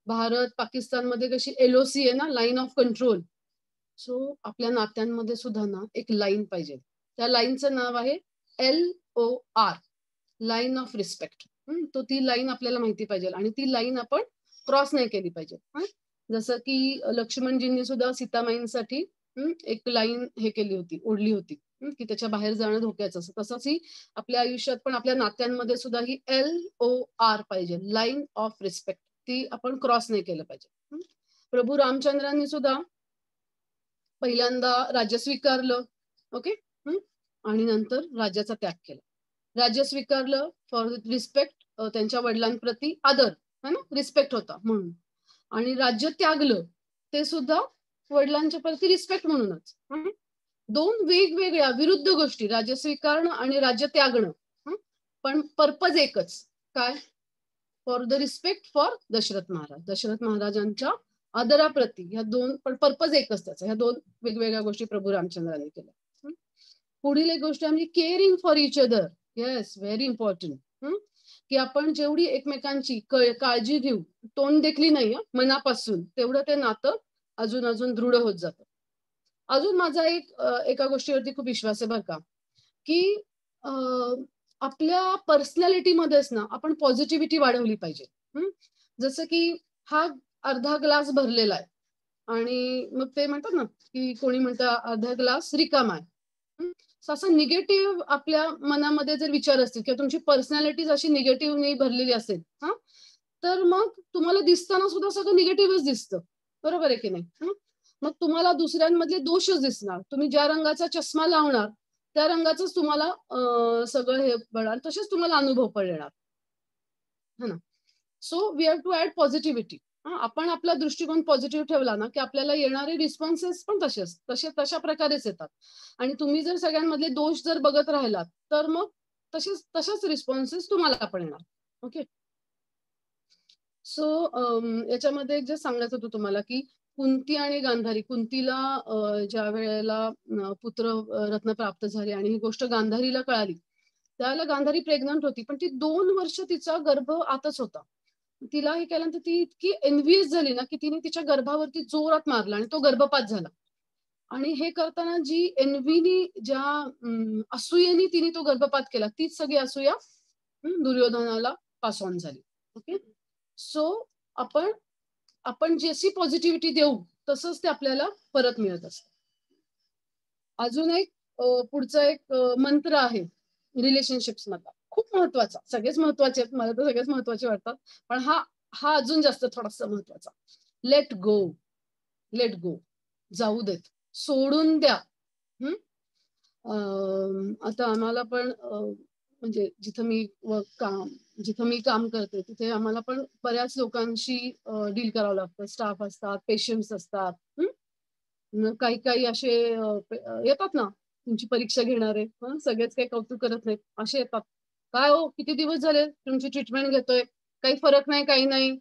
भारत पाकिस्तानमध्ये कशी LOC आहे ना, लाईन ऑफ कंट्रोल. सो आपल्या नात्यांमध्ये सुद्धा ना एक लाईन पाहिजे. त्या लाईनचं नाव आहे LOR, लाईन ऑफ रिस्पेक्ट. तो ती लाईन आपल्याला माहिती पाहिजे आणि ती लाईन आपण क्रॉस नाही केली पाहिजे. जसं की लक्ष्मणजींनी सुद्धा सीतामाईंसाठी एक लाईन हे केली होती, ओढली होती, की त्याच्या बाहेर जाणं धोक्याचं असतं. तसंच ही आपल्या आयुष्यात पण आपल्या नात्यांमध्ये सुद्धा ही LOR पाहिजे, लाईन ऑफ रिस्पेक्ट. ती आपण क्रॉस नाही केलं पाहिजे. प्रभू रामचंद्रांनी सुद्धा पहिल्यांदा राज्य स्वीकारलं, ओके, आणि नंतर राज्याचा त्याग केला. राज्य स्वीकारलं फॉर रिस्पेक्ट, त्यांच्या वडिलांप्रती आदर, है ना, रिस्पेक्ट होता म्हणून. आणि राज्य त्यागलं ते सुद्धा वडिलांच्या प्रती रिस्पेक्ट म्हणूनच. दोन वेगवेगळ्या विरुद्ध गोष्टी, राज्य स्वीकारणं आणि राज्य त्यागणं. पण पर्पज एकच, काय? For the respect for Dasharath Maharaj, Dasharath महाराजांच्या आदराप्रती. ह्या दोन, पण पर्पज एकच त्याचा. ह्या दोन वेगवेगळ्या गोष्टी प्रभू रामचंद्रांनी केल्या. पुढील एक गोष्ट म्हणजे caring for each other. Yes, very important. की आपण जेवढी एकमेकांची काळजी घेऊ, तोंड देखली नाही मनापासून, तेवढं ते नातं अजून अजून दृढ होत जातं. अजून माझा एका गोष्टीवरती खूप विश्वास आहे बरं का, की आपल्या पर्सनॅलिटीमध्येच ना आपण पॉझिटिव्हिटी वाढवली पाहिजे. जसं की हा अर्धा ग्लास भरलेला आहे आणि मग ते म्हणतात ना, की कोणी म्हणतं अर्धा ग्लास रिकामा आहे. असं निगेटिव्ह आपल्या मनामध्ये जर विचार असतील किंवा तुमची पर्सनॅलिटी अशी निगेटिव्हने भरलेली असेल, तर मग तुम्हाला दिसताना सुद्धा सगळं निगेटिव्हच दिसतं. बरोबर आहे की नाही? मग तुम्हाला दुसऱ्यांमधले दोषच दिसणार. तुम्ही ज्या रंगाचा चष्मा लावणार त्या रंगाचंच तुम्हाला सगळं हे बनणार, तसेच तुम्हाला अनुभव पण येणार. है ना? So we have to add positivity. आपण आपला दृष्टिकोन पॉझिटिव्ह ठेवला ना, की आपल्याला येणारे रिस्पॉन्सेस पण तशा प्रकारेच येतात. आणि तुम्ही जर सगळ्यांमधले दोष जर बघत राहिलात, तर मग तशाच रिस्पॉन्सेस तुम्हाला पण येणार. ओके. सो याच्यामध्ये एक जे सांगायचं होतं तुम्हाला, की कुंती आणि गांधारी. कुंतीला ज्या वेळेला पुत्र रत्न प्राप्त झाले आणि ही गोष्ट गांधारीला कळाली, त्यावेळेला गांधारी प्रेग्नंट होती, पण ती 2 वर्ष तिचा गर्भ आतच होता. तिला हे केल्यानंतर ती इतकी एन्व्हियस झाली ना, की तिने तिच्या गर्भावरती जोरात मारला आणि तो गर्भपात झाला. आणि हे करताना जी एन्व्हीनी, ज्या असूयेने तिने तो गर्भपात केला, तीच सगळी असूया दुर्योधनाला पास ऑन झाली. ओके. सो आपण आपण जशी पॉझिटिव्हिटी देऊ तसंच ते आपल्याला परत मिळत असतं. अजून एक पुढचा एक मंत्र आहे रिलेशनशिप्स मधला, खूप महत्वाचा. सगळेच महत्वाचे आहेत, मला तर सगळेच महत्वाचे वाटतात, पण हा हा अजून जास्त थोडासा महत्वाचा. Let go. Let go. जाऊ देत, सोडून द्या. आता आम्हाला पण म्हणजे जिथं मी काम करते तिथे आम्हाला पण बऱ्याच लोकांशी डील करावं लागतं. स्टाफ असतात, पेशंट्स असतात. काही काही असे येतात ना, तुमची परीक्षा घेणारे. सगळेच काही कौतुक करत नाहीत, असे येतात. काय हो, किती दिवस झाले तुमची ट्रीटमेंट घेतोय, काही फरक नाही, काही नाही.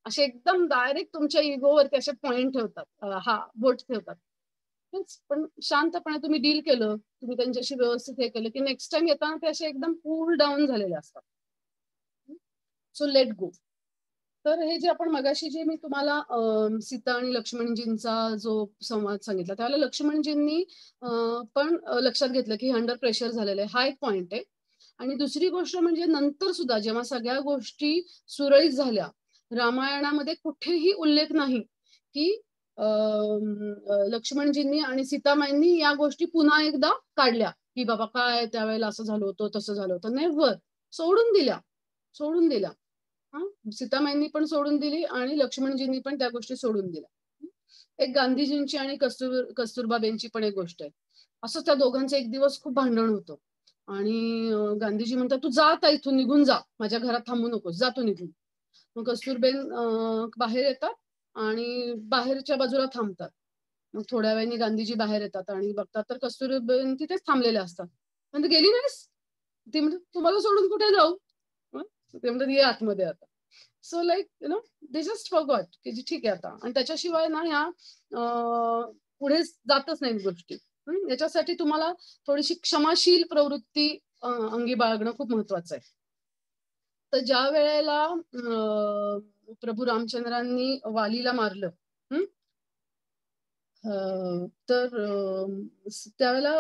असे एकदम डायरेक्ट तुमच्या इगोवरती असे पॉइंट ठेवतात, बोट ठेवतात. पण शांतपणे तुम्ही डील केलं, तुम्ही त्यांच्याशी व्यवस्थित हे केलं, की नेक्स्ट टाइम येताना ते असे एकदम कूल डाऊन झालेले असतात. So let go. तर हे जे आपण मगाशी जे मी तुम्हाला सीता आणि लक्ष्मणजींचा जो संवाद सांगितला, त्यावेळेला लक्ष्मणजींनी पण लक्षात घेतलं की अंडर प्रेशर झालेलं आहे. हा एक पॉइंट आहे. आणि दुसरी गोष्ट म्हणजे नंतर सुद्धा जेव्हा सगळ्या गोष्टी सुरळीत झाल्या, रामायणामध्ये कुठेही उल्लेख नाही की लक्ष्मणजींनी आणि सीतामाईंनी या गोष्टी पुन्हा एकदा काढल्या, की बाबा काय त्यावेळेला असं झालं होतं, तसं झालं होतं. नेव्हर. सोडून दिल्या. सोडून दिल्या. सीतामाईंनी पण सोडून दिली आणि लक्ष्मणजींनी पण त्या गोष्टी सोडून दिल्या. एक गांधीजींची आणि कस्तुरबाबांची पण एक गोष्ट आहे. असं त्या दोघांचं एक दिवस खूप भांडण होतं आणि गांधीजी म्हणतात, तू जा आता इथून, निघून जा, माझ्या घरात थांबू नकोस, जा तू निघून. मग कस्तुरबेन बाहेर येतात आणि बाहेरच्या बाजूला थांबतात. मग थोड्या वेळाने गांधीजी बाहेर येतात आणि बघतात तर कस्तुरबेन तिथेच थांबलेले असतात. म्हणजे गेली नाहीस? ती म्हणते, तुम्हाला सोडून कुठे जाऊ? ते म्हणतात, ये आतमध्ये आता. So like they just forgot की ठीक आहे आता. आणि त्याच्याशिवाय ना ह्या पुढे जातच नाही गोष्टी. याच्यासाठी तुम्हाला थोडीशी क्षमाशील प्रवृत्ती अंगी बाळगणं खूप महत्वाचं आहे. तर ज्या वेळेला प्रभू रामचंद्रांनी वालीला मारलं, तर त्यावेळेला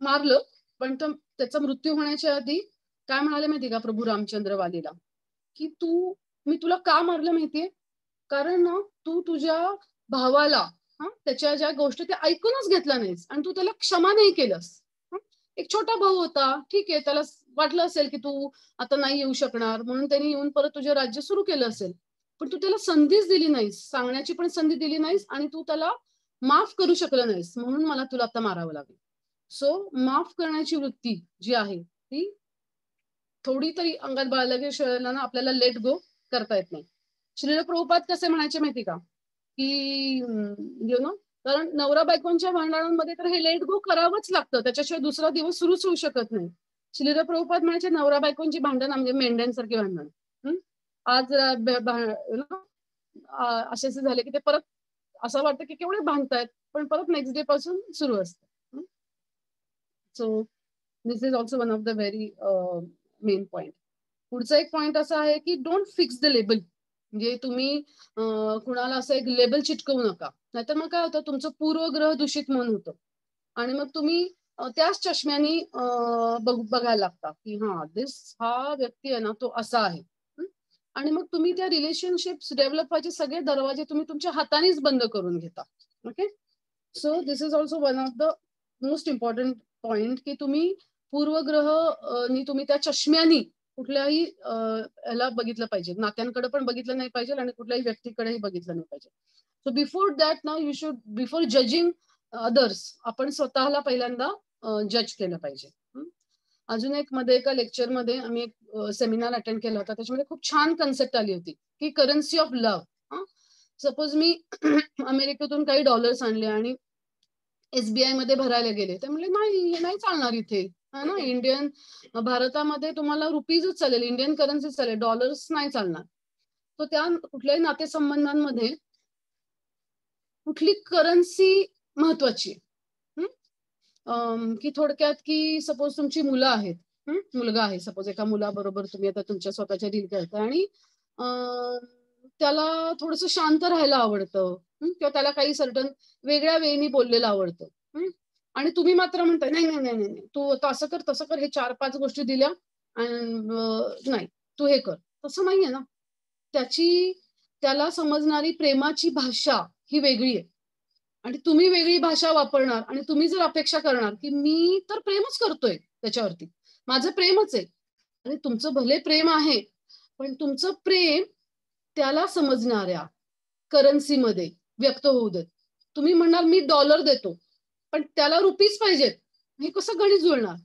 मारलं, पण त्याचा मृत्यू होण्याच्या आधी काय म्हणाले माहिती का प्रभू रामचंद्र वालीला, की मी तुला का मारलं माहितीये? कारण ना तू तुझ्या भावाला त्याच्या ज्या गोष्टी ते ऐकूनच घेतला नाहीस आणि तू त्याला क्षमा नाही केलंस. एक छोटा भाऊ होता, ठीक आहे, त्याला वाटलं असेल की तू आता नाही येऊ शकणार म्हणून त्यांनी येऊन परत तुझे राज्य सुरू केलं असेल, पण तू त्याला संधीच दिली नाहीस, सांगण्याची पण संधी दिली नाहीस आणि तू त्याला माफ करू शकलं नाहीस, म्हणून मला तुला आता मारावं लागेल. सो माफ करण्याची वृत्ती जी आहे ती थोडी तरी अंगात बाळगल्याशिवाय ना आपल्याला लेट गो करता येत नाही. श्रील प्रभुपाद कसे म्हणायचे माहिती का, की यु नो, कारण नवरा बायकोंच्या भांडणांमध्ये तर हे लेट गो करावंच लागतं, त्याच्याशिवाय दुसरा दिवस सुरूच होऊ शकत नाही. श्रील प्रभुपाद म्हणायचे नवरा बायकोंची भांडण म्हणजे मेंढ्यांसारखी भांडण. आज असे झाले की ते परत असं वाटतं की केवढे भांडतायत, पण परत नेक्स्ट डे पासून सुरू असतं. So this is also one of the very main point. पुढचा एक पॉइंट असा आहे की डोंट फिक्स द लेबल. म्हणजे तुम्ही कुणाला असं एक लेबल चिटकवू नका, नाहीतर मग काय होतं, तुमचं पूर्वग्रह दूषित मन होतं आणि मग तुम्ही त्याच चष्म्यानी बघायला लागता की हा व्यक्ती आहे ना तो असा आहे. आणि मग तुम्ही त्या रिलेशनशिप्स डेव्हलप व्हायचे सगळे दरवाजे तुम्ही तुमच्या हातानेच बंद करून घेता. Okay, so this is also one of the most important point की तुम्ही पूर्वग्रह तुम्ही त्या चष्म्यानी कुठल्याही याला बघितलं पाहिजे, नात्यांकडे पण बघितलं नाही पाहिजे आणि कुठल्याही व्यक्तीकडेही बघितलं नाही पाहिजे. सो बिफोर दॅट ना you should, before judging others, आपण स्वतःला पहिल्यांदा जज केलं पाहिजे. अजून एक मध्ये एका लेक्चरमध्ये आम्ही एक सेमिनार अटेंड केला होता, त्याच्यामध्ये खूप छान कन्सेप्ट आली होती की करन्सी ऑफ लव्ह. सपोज मी अमेरिकेतून काही डॉलर्स आणले आणि SBI मध्ये भरायला गेले, तर म्हणले नाही, नाही चालणार इथे, है ना, इंडियन भारतामध्ये तुम्हाला रुपीजच चालेल, इंडियन करन्सी चालेल, डॉलर्स नाही चालणार. तर त्या कुठल्याही नातेसंबंधांमध्ये कुठली करन्सी महत्वाची आहे, की थोडक्यात की सपोज तुमची मुलं आहेत, मुलगा आहे सपोज, एका मुलाबरोबर तुम्ही आता तुमच्या स्वतःच्या डील करता आणि त्याला थोडस शांत राहायला आवडतं, किंवा त्याला काही सर्टन वेगळ्या वेळेनी बोललेलं आवडतं, आणि तुम्ही मात्र म्हणताय नाही नाही नाही नाही, तू असं कर तसं कर, हे 4-5 गोष्टी दिल्या आणि नाही तू हे कर, तसं नाहीये ना. त्याला समजणारी प्रेमाची भाषा ही वेगळी आहे आणि तुम्ही वेगळी भाषा वापरणार आणि तुम्ही जर अपेक्षा करणार की मी तर प्रेमच करतोय त्याच्यावरती, माझं प्रेमच आहे, आणि तुमचं भले प्रेम आहे पण तुमचं प्रेम त्याला समजणाऱ्या करन्सीमध्ये व्यक्त होऊ देत. तुम्ही म्हणणार मी डॉलर देतो पण त्याला रुपीज पाहिजेत, हे कसं गणित जुळणार?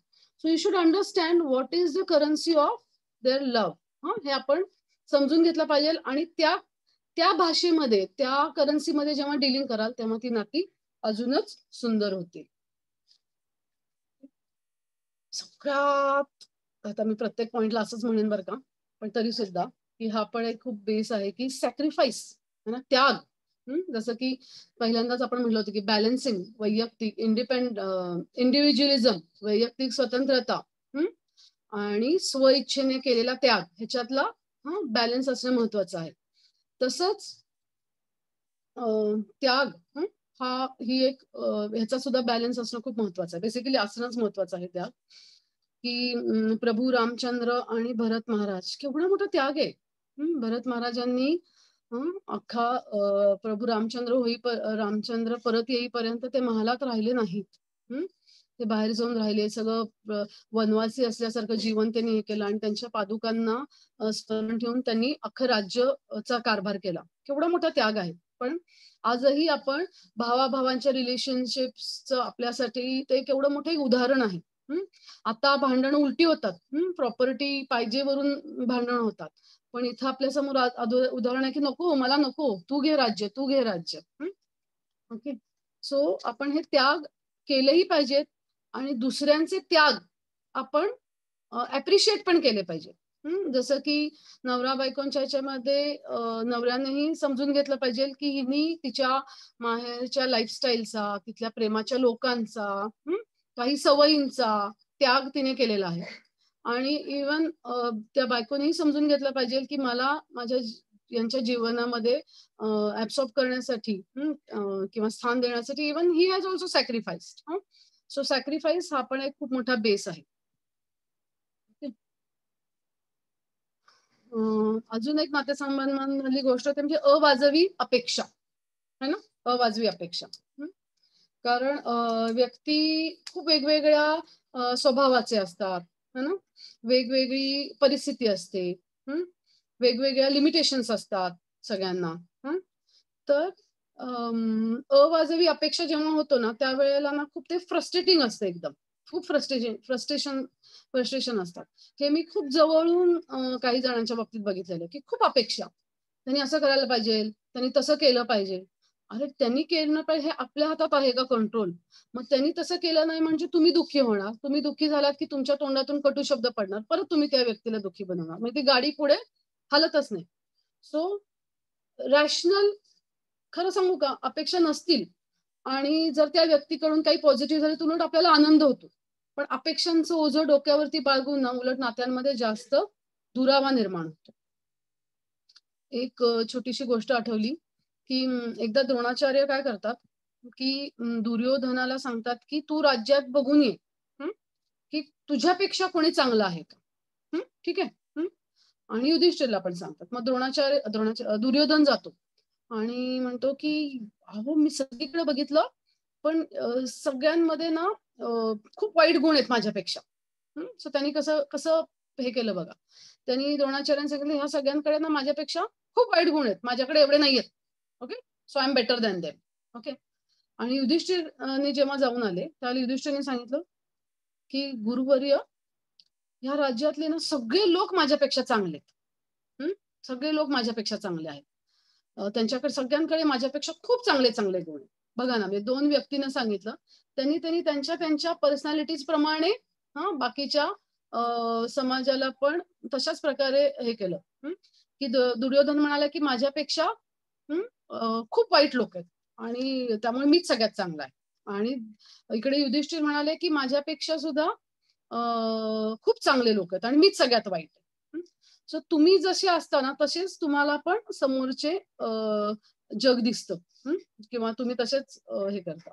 So you should understand what is the currency of their love. हे आपण समजून घेतलं पाहिजे आणि त्या भाषेमध्ये, त्या करन्सीमध्ये जेव्हा डीलिंग कराल तेव्हा ती नाती अजूनच सुंदर होतील. सगळ्यात आता मी प्रत्येक पॉइंटला असंच म्हणेन बरं का, पण तरी सुद्धा की हा पण एक खूप बेस आहे की सॅक्रिफाईस, है ना, त्याग. जसं की पहिल्यांदाच आपण म्हटलं होतं की बॅलन्सिंग वैयक्तिक इंडिव्हिज्युअलिझम, वैयक्तिक स्वतंत्रता आणि स्वइच्छेने केलेला त्याग, ह्याच्यातला बॅलन्स असणं महत्वाचं आहे. तसंच त्याग ही एक ह्याचा सुद्धा बॅलन्स असणं खूप महत्वाचं आहे. बेसिकली असणंच महत्वाचं आहे त्याग. की प्रभू रामचंद्र आणि भरत महाराज, केवढा मोठा त्याग आहे. भरत महाराजांनी अख्खा प्रभू रामचंद्र परत येईपर्यंत ते महालात राहिले नाहीत. ते बाहेर जाऊन राहिले, सगळं वनवासी असल्यासारखं जीवन त्यांनी हे केलं आणि त्यांच्या पादुकांना स्मरण ठेवून त्यांनी अख्खं राज्याचा कारभार केला. केवढा मोठा त्याग आहे. पण आजही आपण भावाभावांच्या रिलेशनशिप्सचं आपल्यासाठी ते केवढं मोठं एक उदाहरण आहे. आता भांडणं उलटी होतात, प्रॉपर्टी पाहिजे वरून भांडणं होतात, पण इथं आपल्या समोर उदाहरण आहे की नको, मला नको, तू घे राज्य, तू घे राज्य. ओके, सो आपण हे त्याग केलेही पाहिजेत आणि दुसऱ्यांचे त्याग आपण अप्रिशिएट पण केले पाहिजे. जसं की नवरा बायकोंच्या ह्याच्यामध्ये नवऱ्यानेही समजून घेतलं पाहिजे की हिनी तिच्या माहेरच्या लाईफस्टाईलचा, तिथल्या प्रेमाच्या लोकांचा, काही सवयींचा त्याग तिने केलेला आहे, आणि इवन त्या बायकोनेही समजून घेतलं पाहिजे की मला माझ्या यांच्या जीवनामध्ये ऍब्सॉर्ब करण्यासाठी किंवा स्थान देण्यासाठी even he has also sacrificed. So sacrifice हा पण एक खूप मोठा बेस आहे. अजून एक नातेसंबंधांमधली गोष्ट म्हणजे अवाजवी अपेक्षा, है ना, अवाजवी अपेक्षा. कारण व्यक्ती खूप वेगवेगळ्या स्वभावाचे असतात, है ना, वेगवेगळी परिस्थिती असते, वेगवेगळ्या लिमिटेशन्स असतात सगळ्यांना. तर अवाजवी अपेक्षा जेव्हा होतो ना त्यावेळेला ना खूप ते फ्रस्ट्रेटिंग असतं, एकदम खूप फ्रस्ट्रेशन असतात. हे मी खूप जवळून काही जणांच्या बाबतीत बघितलेलं की खूप अपेक्षा, त्यांनी असं करायला पाहिजे, त्यांनी तसं केलं पाहिजे, अरे त्यांनी केलं पाहिजे हे आपल्या हातात आहे का कंट्रोल? मग त्यांनी तसं केलं नाही म्हणजे तुम्ही दुःखी होणार. तुम्ही दुःखी झालात की तुमच्या तोंडातून कटू शब्द पडणार. परत तुम्ही त्या व्यक्तीला दुःखी बनवणार. मग ती गाडी पुढे हलतच नाही. सो रॅशनल खरं सांगू का अपेक्षा नसतील आणि जर त्या व्यक्तीकडून काही पॉझिटिव्ह झालं तर उलट आपल्याला आनंद होतो. पण अपेक्षांचं ओझं डोक्यावरती बाळगून ना उलट नात्यांमध्ये जास्त दुरावा निर्माण होतो. एक छोटीशी गोष्ट आठवली, की एकदा द्रोणाचार्य काय करतात, की दुर्योधनाला सांगतात, की "तू राज्यात बघून ये, हं, की तुझ्यापेक्षा कोणी चांगलं आहे का? हं, ठीक आहे." हं. आणि युधिष्ठिरला पण सांगतात. मग दुर्योधन जातो आणि म्हणतो, की "अहो, मी सगळीकडे बघितलं, पण सगळ्यांमध्ये ना खूप वाईट गुण आहेत माझ्यापेक्षा." सो त्यांनी कसं कसं हे केलं बघा. त्यांनी द्रोणाचार्यांनी सांगितलं, "ह्या सगळ्यांकडे ना माझ्यापेक्षा खूप वाईट गुण आहेत. माझ्याकडे एवढे नाहीयेत. Okay. So I am better than them." Okay. आणि युधिष्ठिरने जेव्हा जाऊन आले, त्यावेळेला युधिष्ठिरने सांगितलं, की "गुरुवर्य, ह्या राज्यातले ना सगळे लोक माझ्यापेक्षा चांगले आहेत. हं. सगळे लोक माझ्यापेक्षा चांगले आहेत. त्यांच्याकडे सगळ्यांकडे माझ्यापेक्षा खूप चांगले-चांगले गुण आहेत." बघा ना, म्हणजे 2 व्यक्तींना सांगितलं. त्यांनी त्यांनी त्यांच्या पर्सनॅलिटीज प्रमाणे बाकीच्या समाजाला पण तशाच प्रकारे हे केलं. हं. की दुर्योधन म्हणाला, की माझ्यापेक्षा खूप वाईट लोक आहेत आणि त्यामुळे मीच सगळ्यात चांगला आहे. आणि इकडे युधिष्ठिर म्हणाले, की माझ्यापेक्षा सुद्धा खूप चांगले लोक आहेत आणि मीच सगळ्यात वाईट आहे. सो तुम्ही जसे असता ना, तसेच तुम्हाला पण समोरचे जग दिसतं. हं. किंवा तुम्ही तसेच हे करता.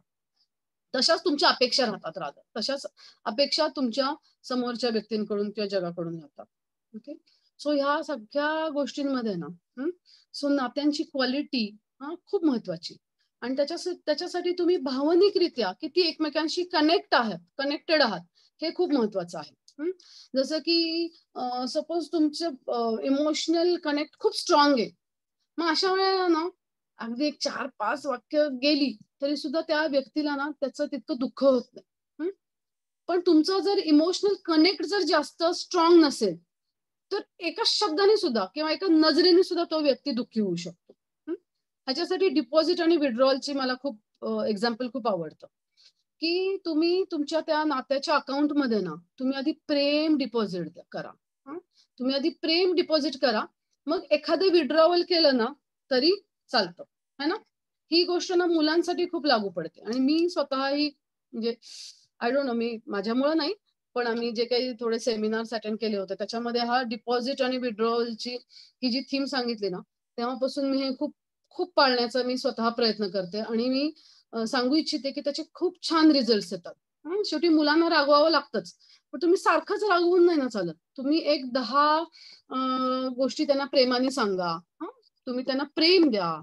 तशाच तुमच्या अपेक्षा राहतात रादर. तशाच अपेक्षा तुमच्या समोरच्या व्यक्तींकडून किंवा जगाकडून राहतात. ओके. सो ह्या सगळ्या गोष्टींमध्ये ना, सो नात्यांची क्वालिटी खूप महत्वाची आणि त्याच्यासाठी तुम्ही भावनिकरित्या किती एकमेकांशी कनेक्टेड आहात, हे खूप महत्वाचं आहे. हं. जसं की सपोज तुमचं इमोशनल कनेक्ट खूप स्ट्राँग आहे. मग अशा वेळेला ना, अगदी एक 4-5 वाक्य गेली, तरी सुद्धा त्या व्यक्तीला ना, त्याचं तितकं दुःख होत नाही. हं. पण तुमचं जर इमोशनल कनेक्ट जर जास्त स्ट्राँग नसेल, तर एका शब्दाने सुद्धा किंवा एका नजरेने सुद्धा तो व्यक्ती दुःखी होऊ शकतो. हं. ह्याच्यासाठी डिपॉझिट आणि विथड्रॉवलची मला खूप एक्झाम्पल खूप आवडतं, की तुम्ही तुमच्या त्या नात्याच्या अकाउंटमध्ये ना, तुम्ही आधी प्रेम डिपॉझिट करा. हं. तुम्ही आधी प्रेम डिपॉझिट करा. मग एखादं विथड्रॉवल केलं ना, तरी चालतं, है ना? ही गोष्ट ना मुलांसाठी खूप लागू पडते आणि मी स्वतःही म्हणजे आय डोंट नो मी माझ्यामुळं नाही, पण आम्ही जे काही थोडे सेमिनार्स अटेंड केले होते, त्याच्यामध्ये हा डिपॉझिट आणि विथड्रॉवलची ही जी थीम सांगितली ना, तेव्हापासून मी हे खूप खूप पाळण्याचा मी स्वतः प्रयत्न करते आणि मी सांगू इच्छिते, की त्याचे खूप छान रिझल्ट्स येतात. शेवटी मुलांना रागवावं लागतंच. पण तुम्ही सारखंच रागवून नाही ना चालत. तुम्ही एक 10 गोष्टी त्यांना प्रेमाने सांगा. हं. तुम्ही त्यांना प्रेम द्या.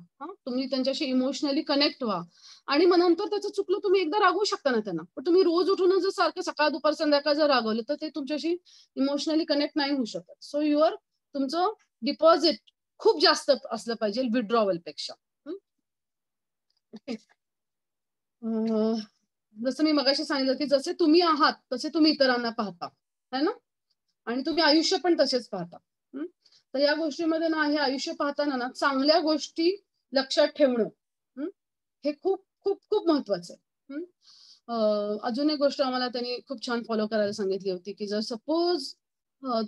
तुम्ही त्यांच्याशी इमोशनली कनेक्ट व्हा आणि मग नंतर त्याचं चुकलं तुम्ही एकदा रागवू शकता ना त्यांना. पण तुम्ही रोज उठूनच जर सारखं सकाळ, दुपार, संध्याकाळ जर रागवलं, तर ते तुमच्याशी इमोशनली कनेक्ट नाही होऊ शकत. सो तुमचं डिपॉझिट खूप जास्त असलं पाहिजे विथड्रॉवलपेक्षा. हं. अ, जसं मी मगाशी सांगितलं, की जसे तुम्ही आहात, तसे तुम्ही इतरांना पाहता. है ना? आणि तुम्ही आयुष्य पण तसेच पाहता. हं. तर या गोष्टीमध्ये ना, हे आयुष्य पाहताना ना, चांगल्या गोष्टी लक्षात ठेवणं, हं, हे खूप, खूप, खूप महत्वाचं आहे. अजून एक गोष्ट आम्हाला त्यांनी खूप छान फॉलो करायला सांगितली होती, की जर सपोज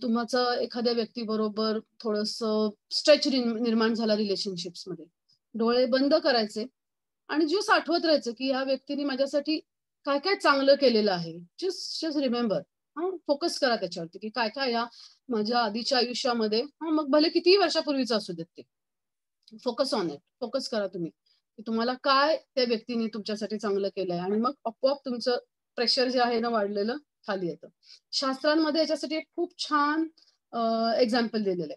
तुमचं एखाद्या व्यक्तीबरोबर थोडंसं स्ट्रेच निर्माण झाला रिलेशनशिप्समध्ये. डोळे बंद करायचे आणि जस्ट आठवत राहायचं, की ह्या व्यक्तीने माझ्यासाठी काय-काय चांगलं केलेलं आहे. Just just remember. फोकस करा त्याच्यावरती, की काय-काय या माझ्या आधीच्या आयुष्यामध्ये मग भले कितीही वर्षापूर्वीचं असू देत ते. Focus on it. फोकस करा तुम्ही, की तुम्हाला काय त्या व्यक्तीने तुमच्यासाठी चांगलं केलंय आणि मग आपोआप तुमचं प्रेशर जे आहे ना वाढलेलं खाली येतं. शास्त्रांमध्ये याच्यासाठी एक खूप छान एक्झाम्पल दिलेलं आहे,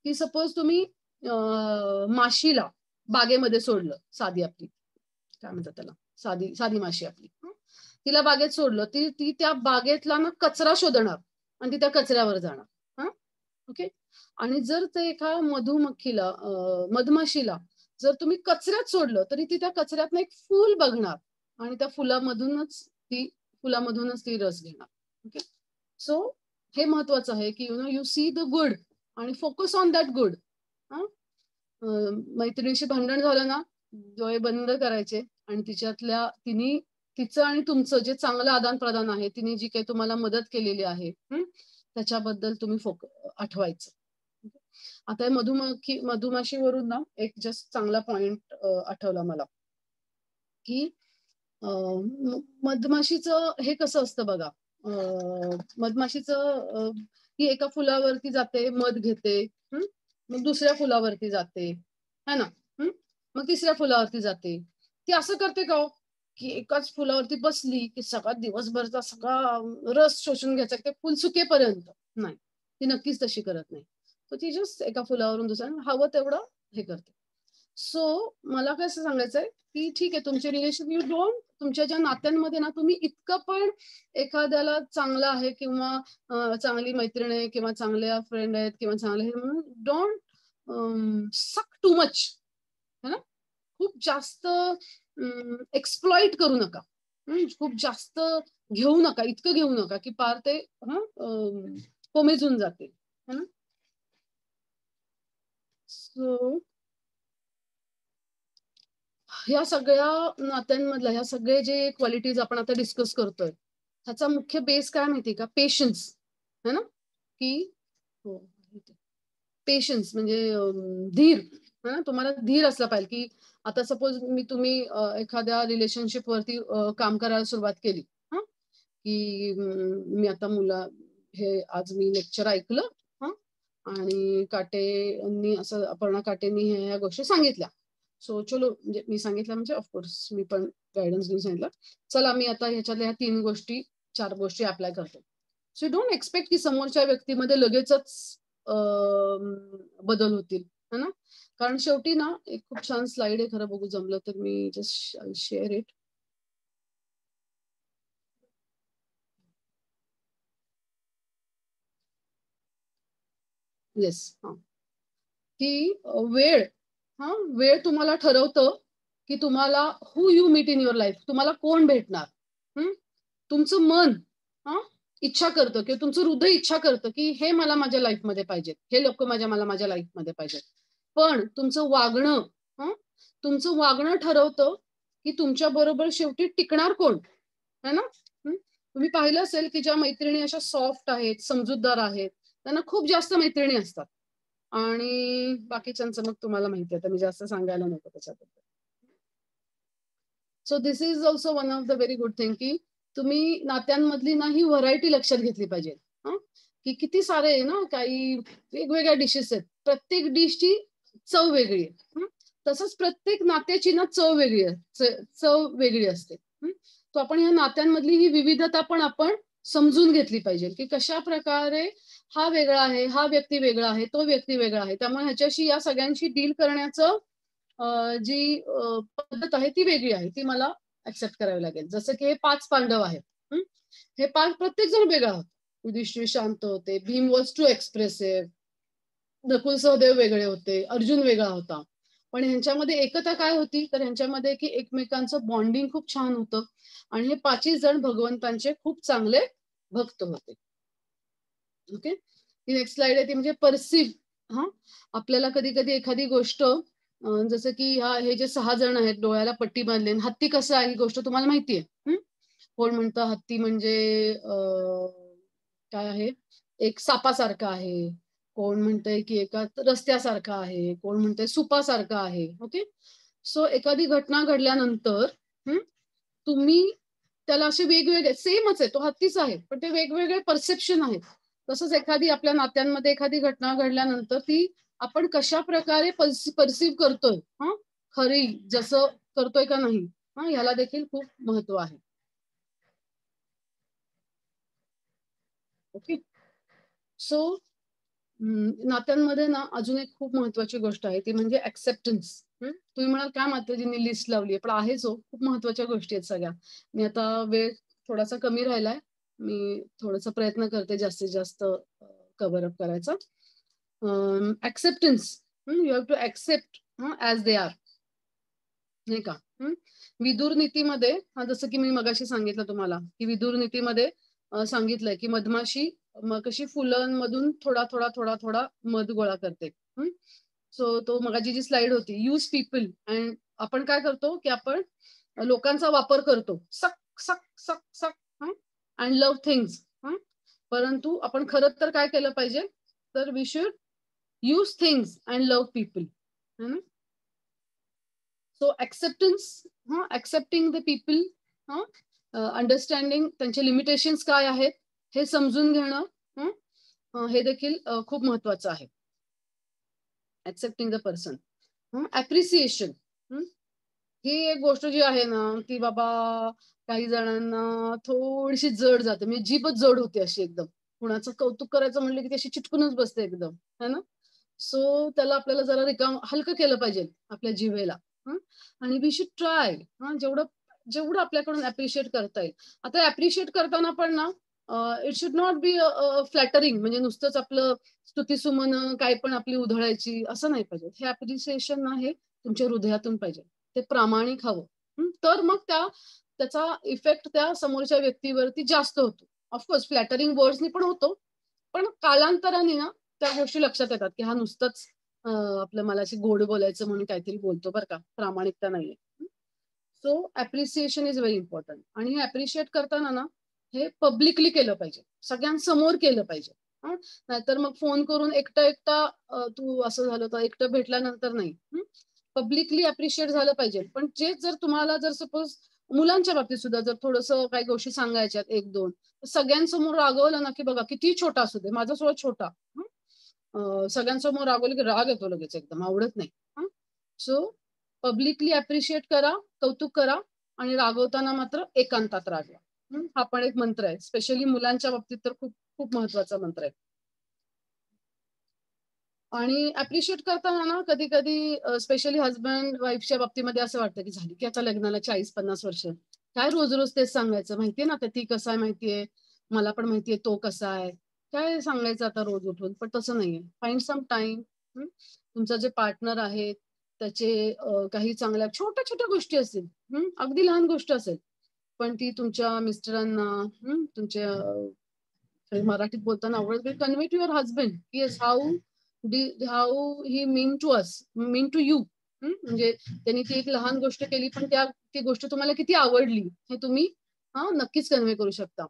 की सपोज तुम्ही माशीला बागेमध्ये सोडलं, साधी आपली काय म्हणतात त्याला? साधी साधी माशी आपली. तिला बागेत सोडलं, ती ती त्या बागेतला ना कचरा शोधणार आणि ती त्या कचऱ्यावर जाणार. हां, ओके. आणि जर ते एका मधमाशीला जर तुम्ही कचऱ्यात सोडलं, तरी ती त्या कचऱ्यातनं एक फूल बघणार आणि त्या फुलामधूनच ती रस घेणार. ओके. सो हे महत्वाचं आहे, की यू सी द गुड आणि फोकस ऑन दॅट गुड. मैत्रिणीशी भांडण झालं ना, डोळे बंद करायचे आणि तिने तिचं आणि तुमचं जे चांगलं आदान-प्रदान आहे, तिने जी काही तुम्हाला मदत केलेली आहे, त्याच्याबद्दल तुम्ही आठवायचं. आता हे मधुमाशीवरून ना एक जस्ट चांगला पॉइंट आठवला मला, की मधमाशीचं हे कसं असतं बघा. मधमाशीचं ती एका फुलावरती जाते, मध घेते, मग दुसऱ्या फुलावरती जाते, है ना? मग तिसऱ्या फुलावरती जाते. ती असं करते का हो, की एकाच फुलावरती बसली, की सगळा दिवसभरचा सगळा रस शोषून घ्यायचा ते फुल सुकेपर्यंत? नाही. ती नक्कीच तशी करत नाही. तर ती जस्ट एका फुलावरून दुसऱ्या हवं तेवढं हे करते. सो मला काय असं सांगायचंय, की ठीक आहे तुमचे रिलेशन यू डोंट तुमच्या ज्या नात्यांमध्ये ना तुम्ही इतकं पण एखाद्याला चांगलं आहे किंवा चांगली मैत्रीण आहे किंवा चांगल्या फ्रेंड आहेत किंवा चांगले हे म्हणून डोंट सक टू मच, है ना? खूप जास्त एक्सप्लॉइट करू नका. खूप जास्त घेऊ नका, इतकं घेऊ नका की पार ते कोमेजून जाते, है ना? सो ह्या सगळ्या नात्यांमधल्या ह्या सगळे जे क्वालिटीज आपण आता डिस्कस करतोय, ह्याचा मुख्य बेस काय माहिती का? पेशन्स, है ना? की हो, पेशन्स म्हणजे धीर, है ना? तुम्हाला धीर असला पाहिजे, की आता सपोज तुम्ही एखाद्या रिलेशनशिप वरती काम करायला सुरुवात केली, हं? की मी आता हे आज मी लेक्चर ऐकलं, हं? आणि अपर्णा काटेंनी ह्या गोष्टी सांगितल्या. सो चलो म्हणजे मी सांगितलं म्हणजे ऑफकोर्स मी पण गायडन्स घेऊन सांगितलं. चला मी आता ह्याच्यातल्या ह्या 3 गोष्टी, 4 गोष्टी अप्लाय करतो. सो यू डोंट एक्सपेक्ट की समोरच्या व्यक्तीमध्ये लगेचच अ, बदल होतील, है ना? कारण शेवटी ना एक खूप छान स्लाईड आहे खरं बघू जमलं तर मी जस्ट शेअर इट. येस. हां. की वेळ वेळ तुम्हाला ठरवतं, की तुम्हाला who you meet in your life. तुम्हाला कोण भेटणार? हं? तुमचं मन हां, इच्छा करतं किंवा तुमचं हृदय इच्छा करतं, की हे मला माझ्या लाईफमध्ये पाहिजेत. हे लोकं मला माझ्या लाईफमध्ये पाहिजेत. पण हं, तुमचं वागणं ठरवतं, की तुमच्याबरोबर शेवटी टिकणार कोण? है ना? तुम्ही पाहिलं असेल, की ज्या मैत्रिणी अशा सॉफ्ट आहेत, समजूतदार आहेत, त्यांना खूप जास्त मैत्रिणी असतात. आणि बाकीच्यांचं मग तुम्हाला माहिती आहे, तर मी जास्त सांगायला नको त्याच्याबद्दल. So this is also one of the very good thing, की तुम्ही नात्यांमधली ना ही व्हरायटी लक्षात घेतली पाहिजे. हं, की किती सारे आहे ना, काही वेगवेगळ्या डिशेस आहेत. प्रत्येक डिशची चव वेगळी आहे. तसंच प्रत्येक नात्याची ना चव वेगळी आहे. चव वेगळी असते. तर आपण ह्या नात्यांमधली ही विविधता पण आपण समजून घेतली पाहिजे, की कशाप्रकारे हा वेगळा आहे, हा व्यक्ती वेगळा आहे, तो व्यक्ती वेगळा आहे. त्यामुळे ह्याच्याशी या सगळ्यांशी डील करण्याचं जी पद्धत आहे ती वेगळी आहे. ती मला एक्सेप्ट करावी लागेल. जसं की हे 5 पांडव आहेत. हं. हे 5 प्रत्येक जण वेगळा होता. युधिष्ठिर शांत होते. Bhim was too expressive. Nakul Sahdev वेगळे होते. अर्जुन वेगळा होता. पण ह्यांच्यामध्ये एकता काय होती? तर ह्यांच्यामध्ये की एकमेकांचं बॉन्डिंग खूप छान होतं आणि हे 5ही जण भगवंतांचे खूप चांगले भक्त होते. ओके. ती नेक्स्ट स्लाईड आहे ती म्हणजे पर्सीव्ह. आपल्याला कधी-कधी एखादी गोष्ट जसं की हे जे 6 जण आहेत डोळ्याला पट्टी बांधली आणि हत्ती कसा आहे ही गोष्ट तुम्हाला माहिती आहे. कोण म्हणतं हत्ती म्हणजे काय आहे? एक सापासारखा आहे. कोण म्हणतंय की एका रस्त्यासारखा आहे. कोण म्हणतंय सुपासारखा आहे. ओके. सो एखादी घटना घडल्यानंतर हं, तुम्ही त्याला असे वेगवेगळे सेमच आहे, तो हत्तीच आहे. पण ते वेगवेगळे परसेप्शन आहेत. तसंच आपल्या नात्यांमध्ये एखादी घटना घडल्यानंतर ती आपण कशाप्रकारे पर्सीव्ह करतोय, खरी जसं करतोय का नाही, ह्याला देखील खूप महत्व आहे. ओके. सो नात्यांमध्ये ना अजून एक खूप महत्वाची गोष्ट आहे ती म्हणजे एक्सेप्टन्स. तुम्ही म्हणाल काय माताजींनी लिस्ट लावली आहे, पण आहेच हो. खूप महत्वाच्या गोष्टी आहेत सगळ्या. मी आता वेळ थोडासा कमी राहिलाय. मी थोडासा प्रयत्न करते जास्तीत जास्त कव्हर अप करायचा. Acceptance. You have to accept as they are. नाही का? विदुर नीतीमध्ये जसं की मी मगाशी सांगितलं तुम्हाला, की विदुर नीतीमध्ये सांगितलंय, की मधमाशी मग कशी फुलांमधून थोडा मध गोळा करते. सो तो मगाची जी स्लाईड होती, यूज पीपल अँड आपण काय करतो की आपण लोकांचा वापर करतो, सक सक सक सक अँड लव्ह थिंग्स. परंतु आपण खरं तर काय केलं पाहिजे, तर we should use things and love people. So acceptance, accepting the people, understanding त्यांचे लिमिटेशन्स काय आहेत हे समजून घेणं, हे देखील खूप महत्वाचं आहे. Accepting the person. अप्रिसिएशन ही एक गोष्ट जी आहे ना, ती बाबा काही जणांना थोडीशी जड जाते, म्हणजे जीभच जड होते अशी एकदम. कुणाचं कौतुक करायचं म्हणलं की त्याशी चिटकूनच बसते एकदम, है ना. सो त्याला आपल्याला जरा हलकं केलं पाहिजे आपल्या जिभेला. आणि वी शुड ट्राय, जेवढं जेवढं आपल्याकडून अप्रिशिएट करता येईल. आता अप्रिशिएट करताना पण ना, इट शुड नॉट बी फ्लॅटरिंग, म्हणजे नुसतंच आपलं स्तुतीसुमन काय पण आपली उधळायची असं नाही पाहिजे. हे अप्रिसिएशन आहे तुमच्या हृदयातून पाहिजे, ते प्रामाणिक हवं. तर मग त्याचा इफेक्ट त्या समोरच्या व्यक्तीवरती जास्त होतो. ऑफकोर्स फ्लॅटरिंग वर्ड्सनी पण होतो, पण कालांतराने ना त्या गोष्टी लक्षात येतात की हा नुसतंच आपलं मलाशी गोड बोलायचं म्हणून काहीतरी बोलतो बरं का, प्रामाणिकता नाहीये. So appreciation is very important. आणि हे अप्रिशिएट करताना ना, हे पब्लिकली केलं पाहिजे, सगळ्यांसमोर केलं पाहिजे. नाहीतर मग फोन करून एकटा एकटा तू असं झालं तर एकटं भेटल्यानंतर नाही. पब्लिकली अप्रिशिएट झालं पाहिजे. पण जे जर तुम्हाला जर सपोज मुलांच्या बाबतीत सुद्धा जर थोडंसं काही गोष्टी सांगायच्यात एक दोन, सगळ्यांसमोर रागवलं ना की बघा किती छोटा असू दे, माझा सुद्धा छोटा, सगळ्यांसमोर रागवलं की राग येतो लगेच, एकदम आवडत नाही. सो पब्लिकली अप्रिशिएट करा, कौतुक करा, आणि रागवताना मात्र एकांतात रागवा. हा पण एक मंत्र आहे, स्पेशली मुलांच्या बाबतीत तर खूप खूप महत्वाचा मंत्र आहे. आणि अप्रिशिएट करताना ना कधी कधी स्पेशली हजबंड वाईफच्या बाबतीमध्ये असं वाटतं की झाली की आता लग्नाला 40-50 वर्ष, काय रोज रोज तेच सांगायचं, माहितीये ना ती कसा आहे माहितीये, मला पण माहितीये तो कसा आहे, काय सांगायचं आता रोज उठून. पण तसं नाहीये. Find some time. तुमचा जे पार्टनर आहे त्याचे काही चांगल्या छोट्या छोट्या गोष्टी असतील, अगदी लहान गोष्ट असेल, पण ती तुमच्या मिस्टरांना, तुमच्या मराठीत बोलताना आवडत, convey to your husband yes how he mean to you. म्हणजे त्यांनी ती एक लहान गोष्ट केली, पण ती गोष्ट तुम्हाला किती आवडली हे तुम्ही नक्कीच कन्वे करू शकता.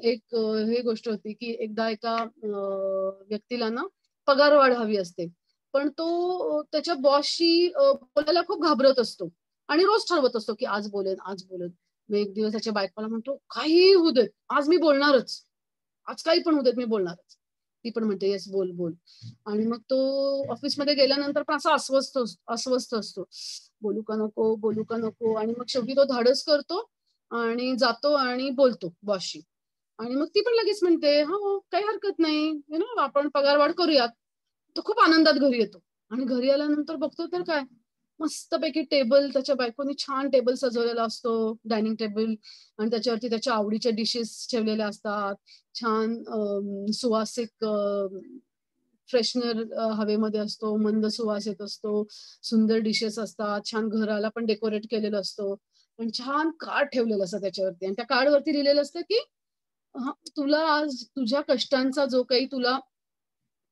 एक हे गोष्ट होती की एकदा एका व्यक्तीला ना पगारवाढ हवी असते, पण तो त्याच्या बॉसशी बोलायला खूप घाबरत असतो आणि रोज ठरवत असतो की आज बोलेन आज बोलेन. मग एक दिवस त्याच्या बायकोला म्हणतो काही होऊ देत, आज मी बोलणारच, आज काही पण होऊ देत मी बोलणारच. ती पण म्हणते येस बोल बोल. आणि मग तो ऑफिसमध्ये गेल्यानंतर पण असा अस्वस्थ असतो, बोलू का नको बोलू का नको. आणि मग शेवटी तो धाडस करतो आणि जातो आणि बोलतो बॉसशी. आणि मग ती पण लगेच म्हणते हो काही हरकत नाही, आपण पगारवाढ करूयात. तो खूप आनंदात घरी येतो आणि घरी आल्यानंतर बघतो तर काय, मस्तपैकी टेबल, त्याच्या बायकोनी छान टेबल सजवलेला असतो, डायनिंग टेबल, आणि त्याच्यावरती त्याच्या आवडीच्या डिशेस ठेवलेल्या असतात, छान सुवासिक फ्रेशनर हवेमध्ये असतो, मंद सुवास येत असतो, सुंदर डिशेस असतात, छान घराला पण डेकोरेट केलेलं असतो, पण छान कार्ड ठेवलेलं असतं त्याच्यावरती. आणि त्या कार्डवरती लिहिलेलं असतं की तुला आज तुझ्या कष्टांचा जो काही तुला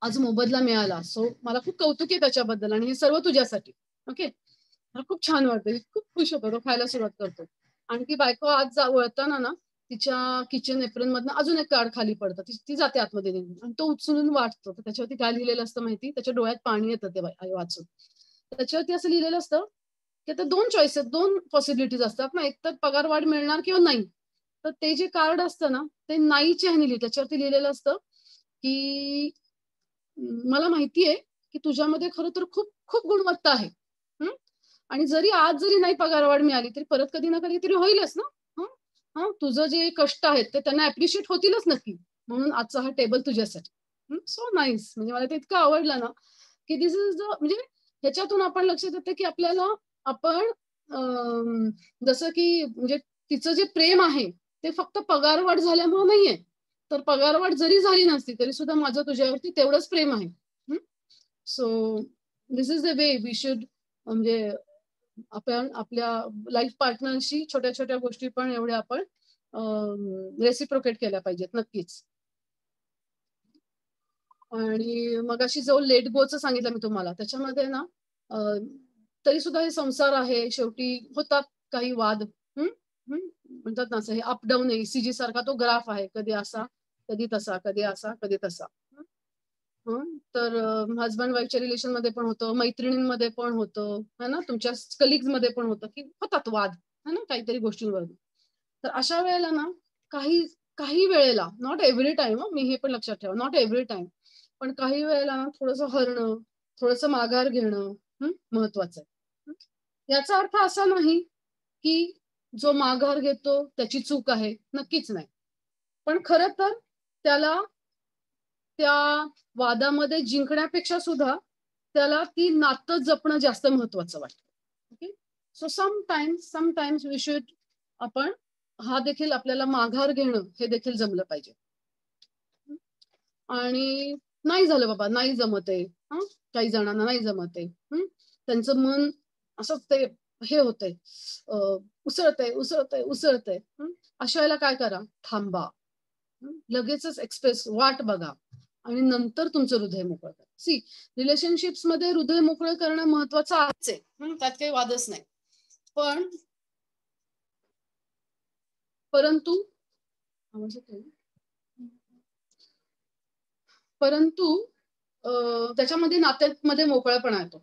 आज मोबदला मिळाला, सो मला खूप कौतुक आहे त्याच्याबद्दल आणि हे सर्व तुझ्यासाठी. ओके. मला खूप छान वाटतं, खूप खुश होतो, तो खायला सुरुवात करतो. आणि ती बायको आज वळताना ना तिच्या किचन एप्रिन मधनं अजून एक कार्ड खाली पडतं, ती जाते आतमध्ये निघून आणि तो उचलून वाटतो. त्याच्यावरती काय लिहिलेलं असतं माहिती, त्याच्या डोळ्यात पाणी येतं ते वाचून. त्याच्यावरती असं लिहिलेलं असतं की आता दोन चॉईस आहेत, दोन पॉसिबिलिटीज असतात ना, एक तर पगारवाढ मिळणार किंवा नाही. तर ते जे कार्ड असतं ना ते नाहीच्या ह्याने लिहिलं, त्याच्यावरती लिहिलेलं असतं की मला माहितीये की तुझ्यामध्ये खरं तर खूप खूप गुणवत्ता आहे, आणि जरी आज जरी नाही पगारवाढ मिळाली तरी परत कधी ना कधीतरी होईलच ना. तुझं जे कष्ट आहेत ते त्यांना अप्रिशिएट होतीलच नक्की, म्हणून आजचा हा टेबल तुझ्यासाठी. सो नाईस, म्हणजे मला ते इतकं आवडलं ना की दिस इज द, म्हणजे ह्याच्यातून आपण लक्षात येतं की आपल्याला आपण जसं की म्हणजे तिचं जे प्रेम आहे ते फक्त पगारवाढ झाल्यामुळे नाहीये, तर पगारवाढ जरी झाली नसती तरी सुद्धा माझं तुझ्यावरती तेवढंच प्रेम आहे. So this is the way we should, म्हणजे आपण आपल्या लाईफ पार्टनरशी छोट्या छोट्या गोष्टी पण एवढ्या आपण रेसिप्रोकेट केल्या पाहिजेत नक्कीच. आणि मग अशी जो लेट गोचं सांगितलं मी तुम्हाला, त्याच्यामध्ये ना तरी सुद्धा हे संसार आहे, शेवटी होतात काही वाद. म्हणतात ना, असं हे अप डाऊन ECG सारखा तो ग्राफ आहे, कधी असा कधी तसा, कधी असा कधी तसा. तर हजबंड वाईफच्या रिलेशन मध्ये पण होतं, मैत्रिणींमध्ये पण होतं, है ना, तुमच्या कलिग्स मध्ये पण होतं, की होतात वाद, है ना, काहीतरी गोष्टींवर. तर अशा वेळेला ना, काही काही वेळेला, नॉट एव्हरी टाइम, मी हे पण लक्षात ठेवा, नॉट एव्हरी टाइम, पण काही वेळेला ना थोडंसं हरणं, थोडंसं माघार घेणं महत्वाचं आहे. याचा अर्थ असा नाही की जो माघार घेतो त्याची चूक आहे, नक्कीच नाही. पण खरं तर त्याला त्या वादामध्ये जिंकण्यापेक्षा सुद्धा त्याला ती नातं जपणं जास्त महत्वाचं वाटतं. Okay, so sometimes we should, आपण हा देखील आपल्याला माघार घेणं हे देखील जमलं पाहिजे. आणि नाही झालं बाबा, नाही जमत आहे, काही जणांना नाही जमत आहे, त्यांचं मन असंच ते हे होतंय, उसळतंय. अशा वेळेला काय करा, थांबा, लगेचच एक्सप्रेस वाट बघा आणि नंतर तुमचं हृदय मोकळं करा. सी, रिलेशनशिप्स मध्ये हृदय मोकळं करणं महत्वाचं आहेच आहे, त्यात काही वादच नाही. परंतु त्याच्यामध्ये नात्यामध्ये मोकळेपणा येतो.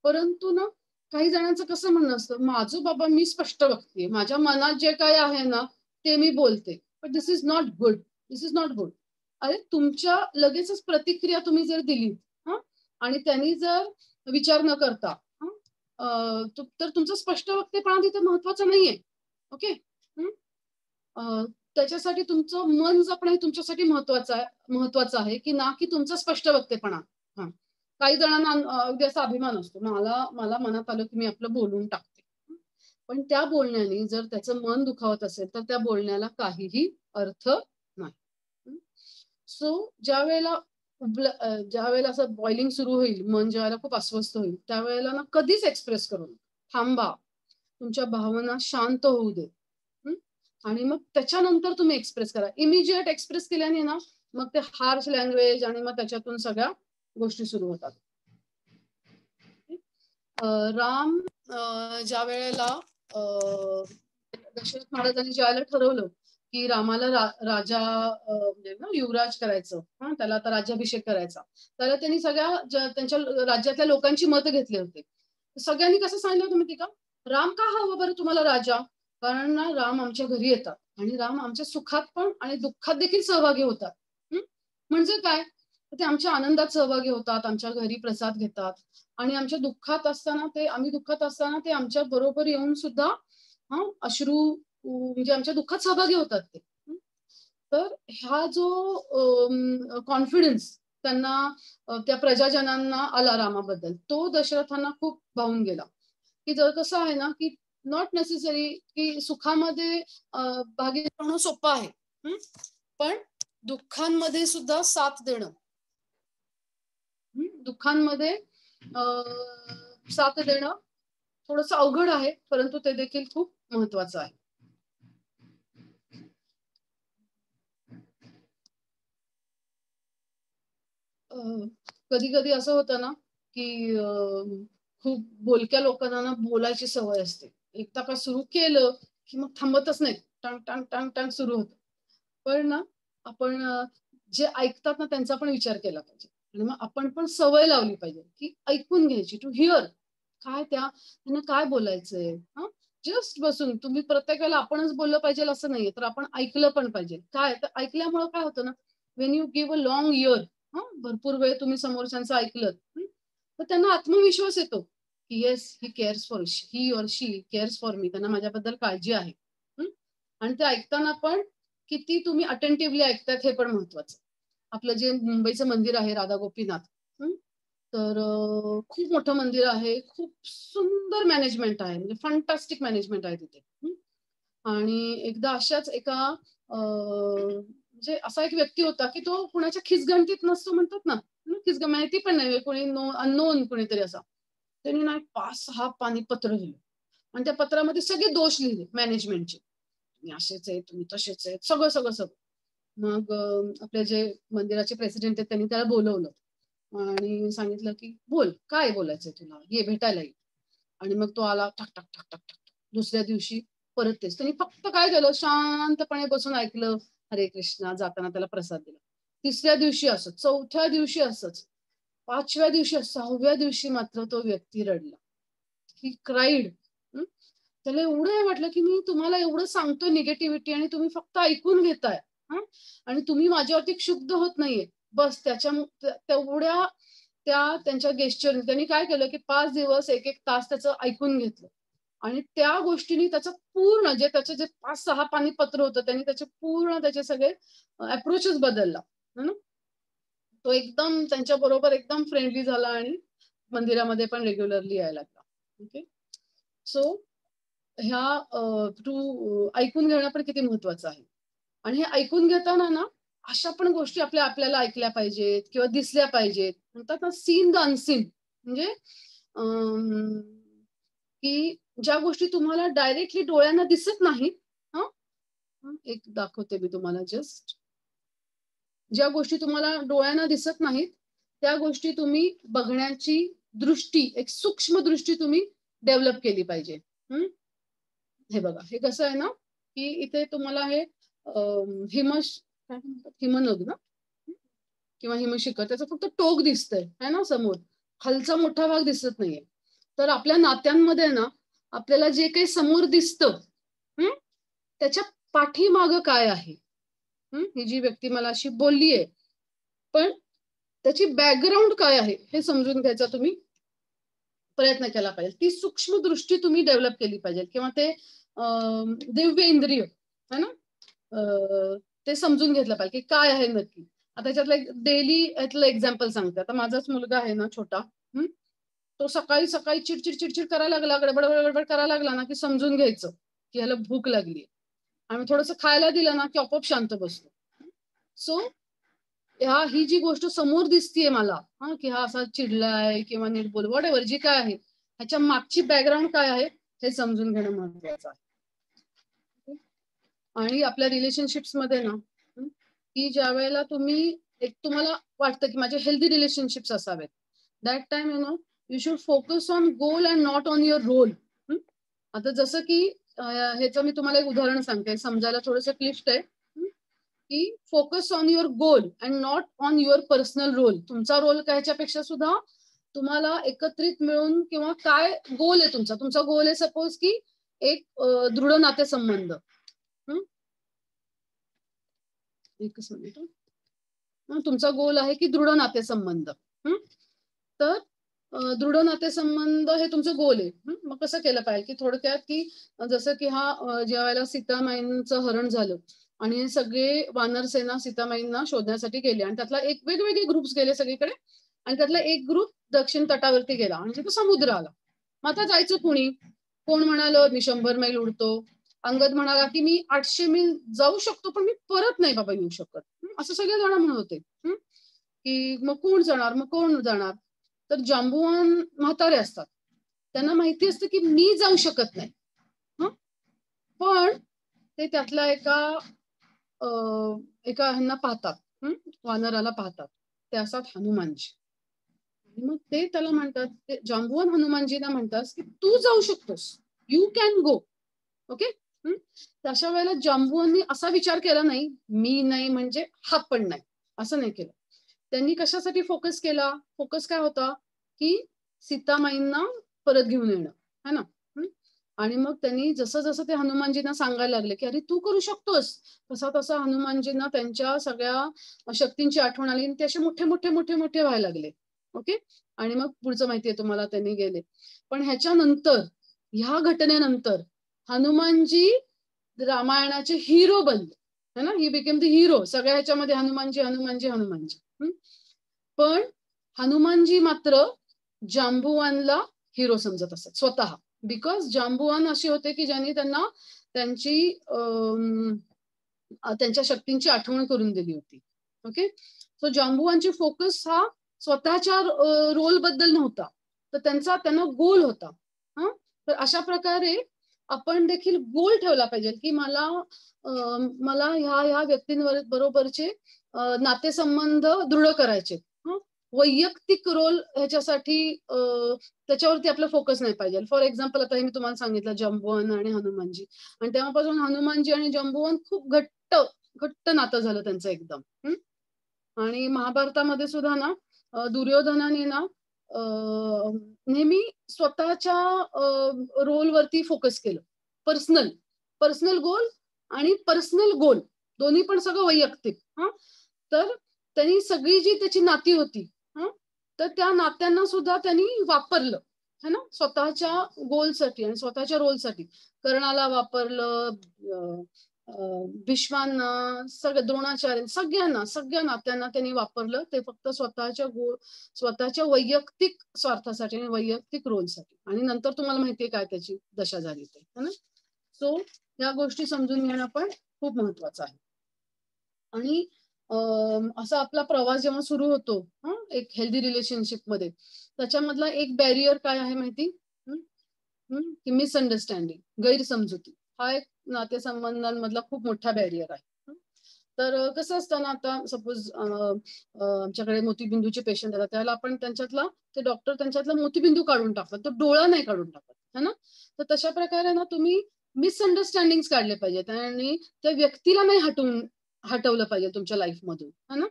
परंतु ना, काही जणांचं कसं म्हणणं असतं, माझं बाबा मी स्पष्ट बघते, माझ्या मनात जे काय आहे ना ते मी बोलते, but this is not good, this is not good. अरे, तुमच्या लगेचच प्रतिक्रिया तुम्ही जर दिली आणि त्यांनी जर विचार न करता, तर तुमचं स्पष्ट वक्तेपणा तिथे महत्वाचं नाहीये. ओके, त्याच्यासाठी तुमचं मन जपणं हे तुमच्यासाठी महत्वाचं आहे की ना, की तुमचं स्पष्ट वक्तेपणा. काही जणांना अगदी असा अभिमान असतो, मला मनात आलं की मी आपलं बोलून टाकते. पण त्या बोलण्याने जर त्याचं मन दुखावत असेल तर त्या बोलण्याला काहीही अर्थ नाही. सो ज्या वेळेला असं बॉइलिंग सुरू होईल, मन ज्यावेळेला खूप अस्वस्थ होईल, त्यावेळेला ना कधीच एक्सप्रेस करू नका. थांबा, तुमच्या भावना शांत होऊ दे, आणि मग त्याच्यानंतर तुम्ही एक्सप्रेस करा. इमिजिएट एक्सप्रेस केल्याने ना, मग ते हार्श लँग्वेज आणि मग त्याच्यातून सगळ्या गोष्टी सुरू होतात. राम ज्या वेळेला दशरथ महाराजांनी ज्या वेळेला ठरवलं की रामाला राजा युवराज करायचं, त्याला आता राज्याभिषेक करायचा, तर त्यांनी सगळ्या त्यांच्या राज्यातल्या लोकांची मतं घेतली होती. सगळ्यांनी कसं सांगितलं होतं माहिती का, राम का हवं बरं तुम्हाला राजा, कारण ना राम आमच्या घरी येतात आणि राम आमच्या सुखात पण आणि दुःखात देखील सहभागी होतात. म्हणजे काय, ते आमच्या आनंदात सहभागी होतात, आमच्या घरी प्रसाद घेतात, आणि आमच्या दुःखात असताना ते आमच्या बरोबर येऊन सुद्धा अश्रू म्हणजे आमच्या दुःखात सहभागी होतात ते. तर हा जो कॉन्फिडन्स त्यांना त्या प्रजाजनांना आला रामाबद्दल, तो दशरथांना खूप भावून गेला. की जर कसं आहे ना, की नॉट नेसेसरी की सुखामध्ये भागी होणं सोपं आहे, पण दुःखांमध्ये सुद्धा साथ देणं, दुःखांमध्ये साथ देणं थोडंसं अवघड आहे, परंतु ते देखील खूप महत्वाचं आहे. कधी कधी असं होतं ना, की खूप बोलक्या लोकांना ना बोलायची सवय असते. एकदा का सुरू केलं की मग थांबतच नाही, टांग टांग टांग टांग सुरू होतं. पण ना, आपण जे ऐकतात ना त्यांचा पण विचार केला पाहिजे, आणि मग आपण पण सवय लावली पाहिजे की ऐकून घ्यायची, टू हिअर, काय त्यांना काय बोलायचंय. जस्ट बसून तुम्ही प्रत्येक वेळेला आपणच बोललं पाहिजे असं नाहीये, तर आपण ऐकलं पण पाहिजे. काय तर ऐकल्यामुळे काय होतं ना, Wien you give a long year, भरपूर वेळ तुम्ही समोरच्यांचं ऐकलं, तर त्यांना आत्मविश्वास येतो की yes, he or she CARES for me, त्यांना माझ्याबद्दल काळजी आहे. आणि ते ऐकताना पण किती तुम्ही अटेंटिव्हली ऐकतात हे पण महत्वाचं. आपलं जे मुंबईचं मंदिर आहे राधा गोपीनाथ, तर खूप मोठं मंदिर आहे, खूप सुंदर मॅनेजमेंट आहे, म्हणजे फंटास्टिक मॅनेजमेंट आहे तिथे. आणि एकदा अशाच एका म्हणजे असा एक व्यक्ती होता की तो कुणाच्या खिसगणतीत नसतो, म्हणतात ना, माहिती पण नाही, कोणी अननोन कोणीतरी असा, त्यांनी ना 5-6 पानी पत्र लिहिलं आणि त्या पत्रामध्ये सगळे दोष लिहिले मॅनेजमेंटचे. तुम्ही असेच आहेत, तुम्ही तसेच आहेत, सगळं सगळं सगळं. मग आपले जे मंदिराचे प्रेसिडेंट आहेत त्यांनी त्याला बोलवलं आणि सांगितलं की बोल, काय बोलायचंय तुला, ये भेटायला ये. आणि मग तो आला ठक ठक ठक ठक ठक. दुसऱ्या दिवशी परत तेच. त्यांनी फक्त काय केलं, शांतपणे बसून ऐकलं, हरे कृष्णा, जाताना त्याला प्रसाद दिला. तिसऱ्या दिवशी असंच, चौथ्या दिवशी असंच, 5व्या दिवशी, 6व्या दिवशी मात्र तो व्यक्ती रडला. ही क्राईड. त्याला एवढं वाटलं की मी तुम्हाला एवढं सांगतोय निगेटिव्हिटी आणि तुम्ही फक्त ऐकून घेताय. आणि तुम्ही माझ्यावरती क्षुब्ध होत नाहीये. बस तेवढ्या त्यांच्या गेस्चरने त्यांनी काय केलं की 5 दिवस 1-1 तास त्याचं ऐकून घेतलं. आणि त्या गोष्टीने त्याचं पूर्ण त्याचं जे 5-6 पानी पत्र होतं त्यांनी त्याचे सगळे अप्रोचच बदलला. है ना? तो एकदम त्यांच्या बरोबर एकदम फ्रेंडली झाला आणि मंदिरामध्ये पण रेग्युलरली यायला लागला. ओके. सो ऐकून घेणं पण किती महत्वाचं आहे. आणि हे ऐकून घेताना ना अशा पण गोष्टी आपल्याला ऐकल्या पाहिजेत किंवा दिसल्या पाहिजेत. म्हणतात ना सीन द अनसीन. म्हणजे की ज्या गोष्टी तुम्हाला डायरेक्टली डोळ्यांना दिसत नाहीत. एक दाखवते मी तुम्हाला जस्ट. ज्या गोष्टी तुम्हाला डोळ्यांना दिसत नाहीत त्या गोष्टी तुम्ही बघण्याची दृष्टी, एक सूक्ष्म दृष्टी तुम्ही डेव्हलप केली पाहिजे. हे बघा, हे कसं आहे ना की इथे तुम्हाला हे हिमनग ना किंवा हिमशिखर, त्याचं फक्त टोक दिसतंय है ना समोर, खालचा मोठा भाग दिसत नाहीये. तर आपल्या नात्यांमध्ये ना आपल्याला जे काही समोर दिसतं त्याच्या पाठीमागं काय आहे, ही जी व्यक्ती मला अशी बोललीये पण त्याची बॅकग्राऊंड काय आहे हे समजून घ्यायचा तुम्ही प्रयत्न केला पाहिजे. ती सूक्ष्म दृष्टी तुम्ही डेव्हलप केली पाहिजे किंवा ते दिव्य इंद्रिय है ना ते समजून घेतलं पाहिजे की काय आहे नक्की. आता त्याच्यातलं एक डेली यातलं एक्झाम्पल सांगते. आता माझाच मुलगा आहे ना छोटा, तो सकाळी सकाळी चिडचिड चिडचिड करायला लागला, गडबड गडबड करायला लागला ना की समजून घ्यायचं की ह्याला भूक लागली आणि थोडंसं खायला दिलं ना की आपोआप शांत बसतो. सो ही जी गोष्ट समोर दिसतीये मला की हा असा चिडलाय किंवा नीट बोल व्हॉट जी काय आहे ह्याच्या मागची बॅकग्राऊंड काय आहे हे समजून घेणं महत्वाचं आहे. आणि आपल्या रिलेशनशिप्स मध्ये ना की ज्या वेळेला तुम्हाला वाटतं की माझे हेल्दी रिलेशनशिप्स असावेत, that time you should focus on goal and not on your role. आता जसं की ह्याचं मी तुम्हाला एक उदाहरण सांगते, समजायला थोडंसं क्लिष्ट आहे की focus on your goal and not on your personal role. तुमचा रोल काय ह्याच्यापेक्षा सुद्धा तुम्हाला एकत्रित मिळून किंवा काय गोल आहे तुमचा गोल आहे सपोज की एक दृढ नातेसंबंध. एकच मिनिट. तुमचा गोल आहे की दृढ नातेसंबंध. तर दृढ नातेसंबंध हे तुमचं गोल आहे. मग कसं केलं पाहिजे की थोडक्यात की जसं की ज्या वेळेला सीतामाईंचं हरण झालं आणि सगळे वानर सेना सीतामाईंना शोधण्यासाठी गेले आणि त्यातला एक वेगवेगळे ग्रुप्स गेले सगळीकडे आणि त्यातला एक ग्रुप दक्षिण तटावरती गेला आणि तिथं समुद्र आला. मग आता जायचं कुणी? कोण म्हणालं मी 100 मैल उडतो, अंगद म्हणाला की मी 800 मैल जाऊ शकतो पण मी परत नाही बाबा येऊ शकत. असं सगळे जण म्हणत होते की मग कोण जाणार. तर जांबुवान म्हातारे असतात, त्यांना माहिती असतं की मी जाऊ शकत नाही. पण ते त्यातल्या एका ह्यांना पाहतात, वानराला पाहतात, ते असतात हनुमानजी. मग ते त्याला म्हणतात, ते जांबुवान हनुमानजीला म्हणतात की तू जाऊ शकतोस, यू कॅन गो. ओके. तशा वेळेला जांबुवांनी असा विचार केला नाही मी नाही म्हणजे हा पण नाही, असं नाही केलं. त्यांनी कशासाठी फोकस केला? फोकस काय होता की सीतामाईंना परत घेऊन येणं है ना. आणि मग त्यांनी जसं जसं ते हनुमानजींना सांगायला लागले की अरे तू करू शकतोस, तसा तसा हनुमानजींना त्यांच्या सगळ्या शक्तींची आठवण आली आणि ते असे मोठे मोठे मोठे मोठे व्हायला लागले. ओके. आणि मग पुढचं माहितीये तुम्हाला, त्यांनी गेले. पण ह्याच्यानंतर, ह्या घटनेनंतर हनुमानजी रामायणाचे हिरो बनले है ना. He became the hero. सगळ्या ह्याच्यामध्ये हनुमानजी हनुमानजी हनुमानजी. पण हनुमानजी मात्र जांबुवानला हिरो समजत असत स्वतः. बिकॉज जांबुवान असे होते की ज्यांनी त्यांना त्यांच्या शक्तींची आठवण करून दिली होती. ओके. सो जांबुवानची फोकस हा स्वतःच्या रोल बद्दल नव्हता, तर त्यांना गोल होता. तर अशा प्रकारे आपण देखील गोल ठेवला पाहिजे की मला ह्या व्यक्तींबरोबरचे नातेसंबंध दृढ करायचे. वैयक्तिक रोल ह्याच्यासाठी त्याच्यावरती आपला फोकस नाही पाहिजे. फॉर एक्झाम्पल आता हे मी तुम्हाला सांगितलं जंबुवन आणि हनुमानजी, आणि तेव्हापासून हनुमानजी आणि जंबुवन खूप घट्ट घट्ट नातं झालं त्यांचं एकदम. आणि महाभारतामध्ये सुद्धा ना दुर्योधनाने ना नेहमी स्वतःच्या रोलवरती फोकस केलं. पर्सनल गोल आणि पर्सनल गोल दोन्ही पण सगळं वैयक्तिक. तर त्यांनी सगळी जी त्याची नाती होती तर त्या नात्यांना सुद्धा त्यांनी वापरलं है ना स्वतःच्या गोलसाठी आणि स्वतःच्या रोलसाठी. कर्णाला वापरलं, भीष्मांना, द्रोणाचार्य, सगळ्या नात्यांना त्यांनी वापरलं. ते फक्त स्वतःच्या वैयक्तिक स्वार्थासाठी आणि वैयक्तिक रोलसाठी. आणि नंतर तुम्हाला माहितीये काय त्याची दशा झाली ते, है ना. सो या गोष्टी समजून घेणं पण खूप महत्वाचं आहे. आणि असा आपला प्रवास जेव्हा सुरू होतो एक हेल्दी रिलेशनशिप मध्ये, त्याच्यामधला एक बॅरियर काय आहे माहिती? की मिसअंडरस्टँडिंग, गैरसमजुती. हा एक नातेसंबंधांमधला खूप मोठा बॅरियर आहे. तर कसं असतं ना, आता सपोज आमच्याकडे मोतीबिंदूचे पेशंट येतात, त्याला आपण ते डॉक्टर त्यांच्यातला मोतीबिंदू काढून टाकतात, तो डोळा नाही काढून टाकत, है ना. तर तशा प्रकारे ना तुम्ही मिसअंडरस्टँडिंग काढले पाहिजेत आणि त्या व्यक्तीला नाही हटवलं पाहिजे तुमच्या लाईफमधून, है ना.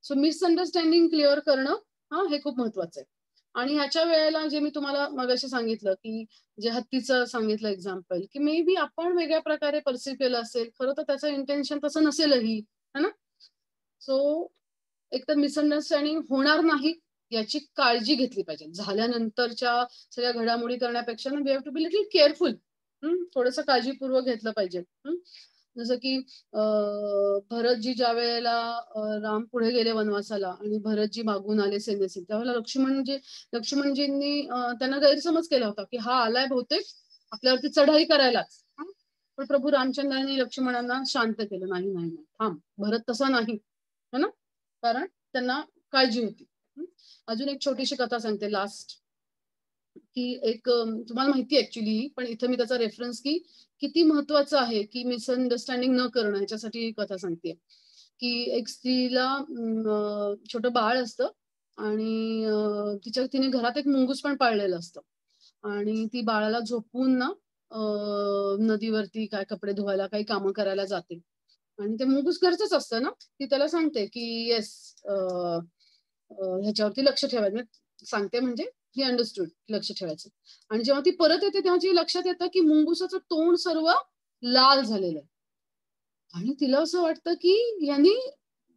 सो मिसअंडरस्टँडिंग क्लिअर करणं हे खूप महत्वाचं आहे. आणि ह्याच्या वेळेला जे मी तुम्हाला मगाशी सांगितलं की जे हत्तीचं सांगितलं एक्झाम्पल, की मे बी आपण वेगळ्या प्रकारे परसिव्ह केलं असेल, खरं तर त्याचं इंटेन्शन तसं नसेलही, है ना. सो एक तर मिसअंडरस्टँडिंग होणार नाही याची काळजी घेतली पाहिजे. झाल्यानंतरच्या सगळ्या घडामोडी करण्यापेक्षा we have to be little careful. थोडंसं काळजीपूर्वक घेतलं पाहिजे. जसं की भरतजी ज्या वेळेला राम पुढे गेले वनवासाला आणि भरतजी मागून आले सैन्याचे, त्यावेळेला लक्ष्मणजींनी त्यांना गैरसमज केला होता की हा आलाय बहुतेक आपल्यावरती चढाई करायलाच. पण प्रभू रामचंद्रांनी लक्ष्मणांना शांत केलं, नाही नाही थांब, भरत तसा नाही, है ना. कारण त्यांना काळजी होती. अजून एक छोटीशी कथा सांगते लास्ट, की एक तुम्हाला माहिती ऍक्च्युली, पण इथं मी त्याचा रेफरन्स की किती महत्वाचं आहे की मिसअंडरस्टँडिंग न करणं, ह्याच्यासाठी कथा सांगते. की एक स्त्रीला छोटं बाळ असतं आणि तिने घरात एक मुंगूस पण पाळलेलं असतं आणि ती बाळाला झोपवून ना नदीवरती काय कपडे धुवायला काही कामं करायला जाते आणि ते मुंगूस घरचंच असतं ना. ती त्याला सांगते की येस ह्याच्यावरती लक्ष ठेवायचं, सांगते म्हणजे ही अंडरस्टूड, लक्ष ठेवायचं. आणि जेव्हा ती परत येते तेव्हा ती लक्षात येतं की मुंगुसाचं तोंड सर्व लाल झालेलं आहे आणि तिला असं वाटतं की यांनी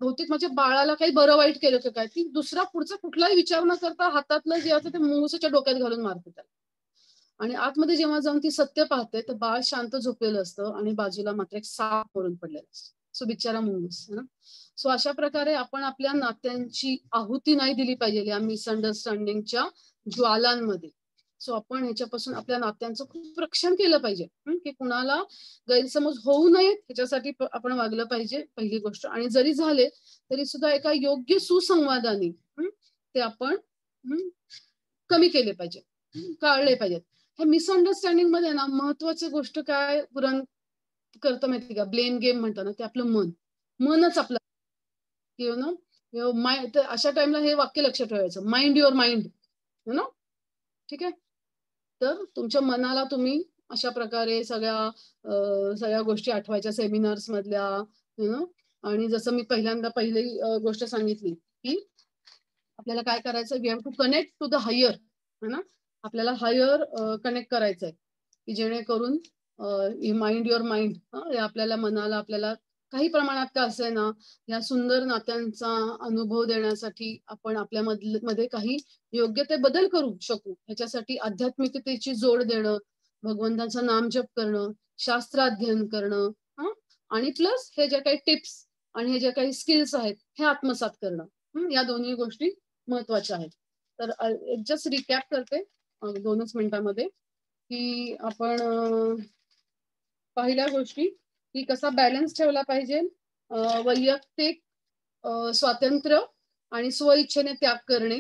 बहुतेक माझ्या बाळाला काही बरं वाईट केलं का काय. ती दुसरा पुढचा कुठलाही विचार न करता हातातलं जे असतं ते मुंगुसाच्या डोक्यात घालून मारते त्याला. आणि आतमध्ये जेव्हा जाऊन ती सत्य पाहते तर बाळ शांत झोपलेलं असतं आणि बाजूला मात्र एक साप मरून पडलेला असतो. सो बिचारा मुंगूस. सो अशा प्रकारे आपण आपल्या नात्यांची आहुती नाही दिली पाहिजे या मिसअंडरस्टँडिंगच्या ज्वालांमध्ये. सो आपण ह्याच्यापासून आपल्या नात्यांचं खूप रक्षण केलं पाहिजे की कुणाला गैरसमज होऊ नयेत ह्याच्यासाठी आपण वागलं पाहिजे, पहिली गोष्ट. आणि जरी झाले तरी सुद्धा एका योग्य सुसंवादाने ते आपण कमी केले पाहिजे, टाळले पाहिजेत. ह्या मिसअंडरस्टँडिंग मध्ये ना महत्वाची गोष्ट काय पुरण करतं माहिती का, ब्लेम गेम म्हणतो ना, ते आपलं मनच आपलं अशा टाइमला हे वाक्य लक्षात ठेवायचं, माइंड युअर माइंड, ना. ठीक आहे. तर तुमच्या मनाला तुम्ही अशा प्रकारे सगळ्या गोष्टी आठवायच्या सेमिनार्स मधल्या. आणि जसं मी पहिली गोष्ट सांगितली की आपल्याला काय करायचं, we have to connect to the higher, है ना. आपल्याला हायर कनेक्ट करायचंय की जेणेकरून माइंड युअर माइंड आपल्याला मनाला आपल्याला काही प्रमाणात का असेल ना या सुंदर नात्यांचा अनुभव देण्यासाठी आपण आपल्या मध्ये काही योग्य ते बदल करू शकू. ह्याच्यासाठी आध्यात्मिकतेची जोड देणं, भगवंताचं नामजप करणं, शास्त्राध्ययन करणं आणि प्लस हे जे काही टिप्स आणि हे जे काही स्किल्स आहेत हे आत्मसात करणं, या दोन्ही गोष्टी महत्वाच्या आहेत. तर जस्ट रिकॅप करते 2च मिनिटांमध्ये की आपण पहिल्या गोष्टी की कसा बॅलन्स ठेवला पाहिजे, वैयक्तिक स्वातंत्र्य आणि स्वइच्छेने त्याग करणे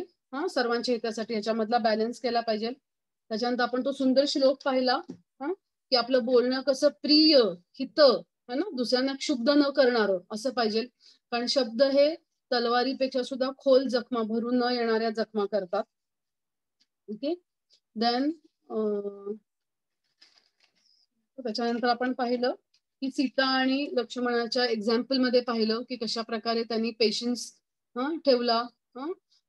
सर्वांच्या हितासाठी, ह्याच्यामधला बॅलन्स केला पाहिजे. त्याच्यानंतर आपण तो सुंदर श्लोक पाहिला की आपलं बोलणं कसं प्रिय, हित, है ना, दुसऱ्यांना क्षुब्ध न करणारं असं पाहिजे. कारण शब्द हे तलवारीपेक्षा सुद्धा खोल जखमा, भरून न येणाऱ्या जखमा करतात. ओके. देन त्याच्यानंतर आपण पाहिलं की सीता आणि लक्ष्मणाच्या एक्झाम्पल मध्ये पाहिलं की कशा प्रकारे त्यांनी पेशन्स ठेवला.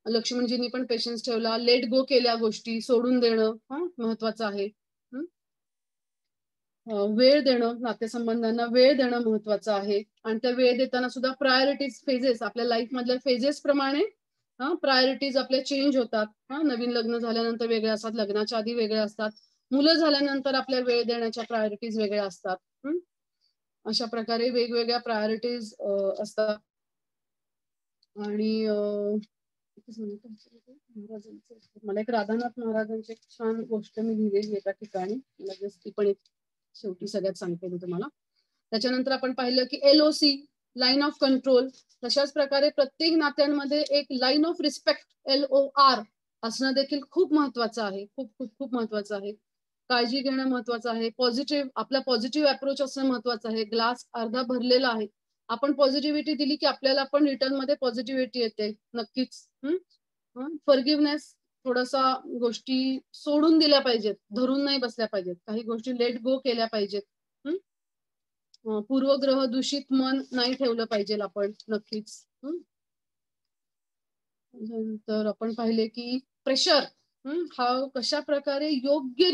लक्ष्मणजींनी पण पेशन्स ठेवला. लेट गो केल्या गोष्टी, सोडून देणं महत्वाचं आहे. वेळ देणं, नातेसंबंधांना वेळ देणं महत्वाचं आहे. आणि त्या वेळ देताना सुद्धा प्रायोरिटीज, फेजेस, आपल्या लाईफ मधल्या फेजेस प्रमाणे प्रायोरिटीज आपल्या चेंज होतात. नवीन लग्न झाल्यानंतर वेगळे असतात, लग्नाच्या आधी वेगळे असतात, मुलं झाल्यानंतर आपल्या वेळ देण्याच्या प्रायोरिटीज वेगळ्या असतात. अशा प्रकारे वेगवेगळ्या प्रायोरिटीज असतात. आणि मला एक राधानाथ महाराजांची छान गोष्ट मी लिहिलेली एका ठिकाणी, लगेच ती पण एक शेवटी सगळ्यात सांगते मी तुम्हाला. त्याच्यानंतर आपण पाहिलं की LOC, लाईन ऑफ कंट्रोल. तशाच प्रकारे प्रत्येक नात्यांमध्ये एक लाईन ऑफ रिस्पेक्ट, LOR असणं देखील खूप महत्वाचं आहे. खूप खूप खूप महत्वाचं आहे. काळजी घेणं महत्वाचं आहे. पॉझिटिव्ह, आपला पॉझिटिव्ह अप्रोच असणं महत्वाचं आहे. ग्लास अर्धा भरलेला आहे. आपण पॉझिटिव्हिटी दिली की आपल्याला पण रिटर्न मध्ये पॉझिटिव्हिटी येते. नक्कीच. फॉरगिव्हनेस, थोडासा गोष्टी सोडून दिल्या पाहिजेत, धरून नाही बसल्या पाहिजेत. काही गोष्टी लेट गो केल्या पाहिजेत. पूर्वग्रह दूषित मन नाही ठेवलं पाहिजे आपण. नक्कीच. तर आपण पाहिले की प्रेशर हा कशा प्रकारे योग्य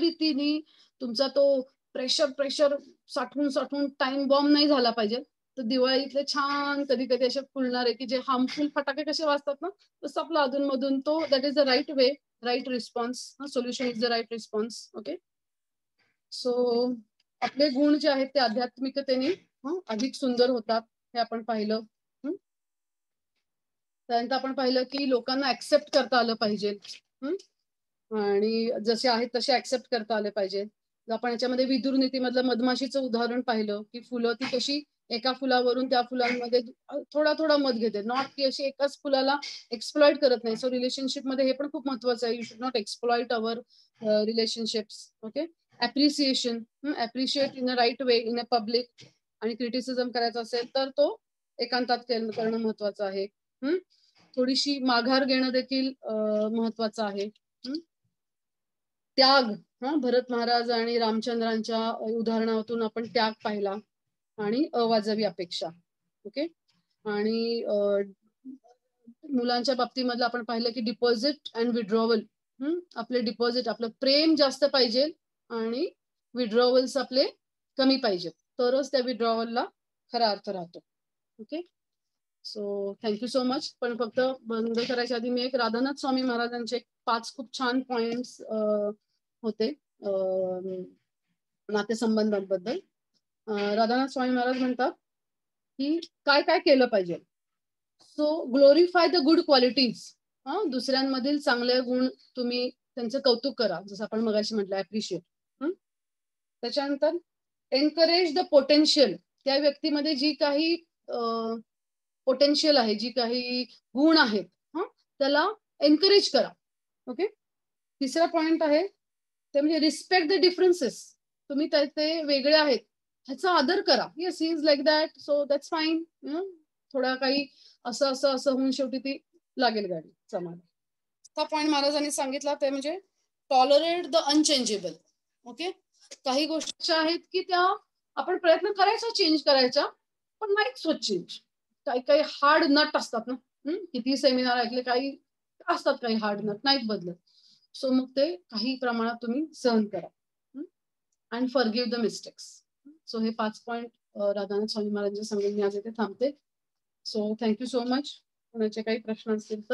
रीतीने तुमचा तो प्रेशर साठवून टाइम बॉम्ब नाही झाला पाहिजे. तर दिवाळीतले छान कधी कधी असे फुलणारे की जे हार्मफुल फटाके कसे वाजतात ना, तसं आपलं अधूनमधून तो, that is the right way, right response. Solution is the right response. Okay. So आपले गुण जे आहेत ते आध्यात्मिकतेने अधिक सुंदर होतात, हे आपण पाहिलं. त्यानंतर आपण पाहिलं की लोकांना ऍक्सेप्ट करता आलं पाहिजे. आणि जसे आहेत तसे ऍक्सेप्ट करता आले पाहिजे. आपण याच्यामध्ये विदुर नीतीमधलं मधमाशीचं उदाहरण पाहिलं की फुलं ती कशी एका फुलावरून त्या फुलांमध्ये थोडा मध घेते, नॉट की अशी एकाच फुलाला एक्सप्लॉइट करत नाही. सो रिलेशनशिप मध्ये हे पण खूप महत्वाचं आहे. You should not exploit our relationships. Okay. Appreciation, appreciate in a right way, in a public. आणि क्रिटिसिझम करायचा असेल तर तो एकांतात करणं महत्वाचं आहे. थोडीशी माघार घेणं देखील महत्वाचं आहे. त्याग, भरत महाराज आणि रामचंद्रांच्या उदाहरणातून आपण त्याग पाहिला. आणि अवाजवी अपेक्षा. ओके. आणि मुलांच्या बाबतीमध्ये आपण पाहिलं की डिपॉझिट अँड विड्रॉवल. आपले डिपॉझिट, आपलं प्रेम जास्त पाहिजे आणि विड्रॉवल्स आपले कमी पाहिजेत, तरच त्या विड्रॉवलला खरा अर्थ राहतो. Okay. So thank you so much. पण फक्त बंद करायच्या आधी मी एक राधानाथ स्वामी महाराजांचे 5 खूप छान पॉइंट्स होते नातेसंबंधांबद्दल. राधानाथ स्वामी महाराज म्हणतात की काय काय केलं पाहिजे. So glorify the good qualities. दुसऱ्यांमधील चांगले गुण तुम्ही त्यांचं कौतुक करा, जसं आपण मगाशी म्हटलं ऍप्रिशिएट. त्याच्यानंतर एनकरेज द पोटेन्शियल. त्या व्यक्तीमध्ये जी काही पोटेन्शियल आहे, जी काही गुण आहेत, त्याला एनकरेज करा. ओके. तिसरा पॉइंट आहे ते म्हणजे रिस्पेक्ट द डिफरन्सेस. तुम्ही ते वेगळे आहेत ह्याचा आदर करा. Yes, he is like that, so that's fine. थोडा काही असं होऊन शेवटी ती लागेल गाडी समाज. हा पॉइंट महाराजांनी सांगितला ते म्हणजे टॉलरेट द अनचेंजेबल. ओके. काही गोष्टी आहेत की त्या आपण प्रयत्न करायचा चेंज करायचा, पण नाहीच होत चेंज. काही हार्ड नट असतात ना. किती सेमिनार ऐकले, काही असतात काही हार्ड नट नाहीत बदलत. सो मग ते काही प्रमाणात तुम्ही सहन करा. And forgive the mistakes. So हे 5 पॉइंट राधानाथ स्वामी महाराजांच्या सांगून मी आज इथे थांबते. So thank you so much. कोणाचे काही प्रश्न असतील तर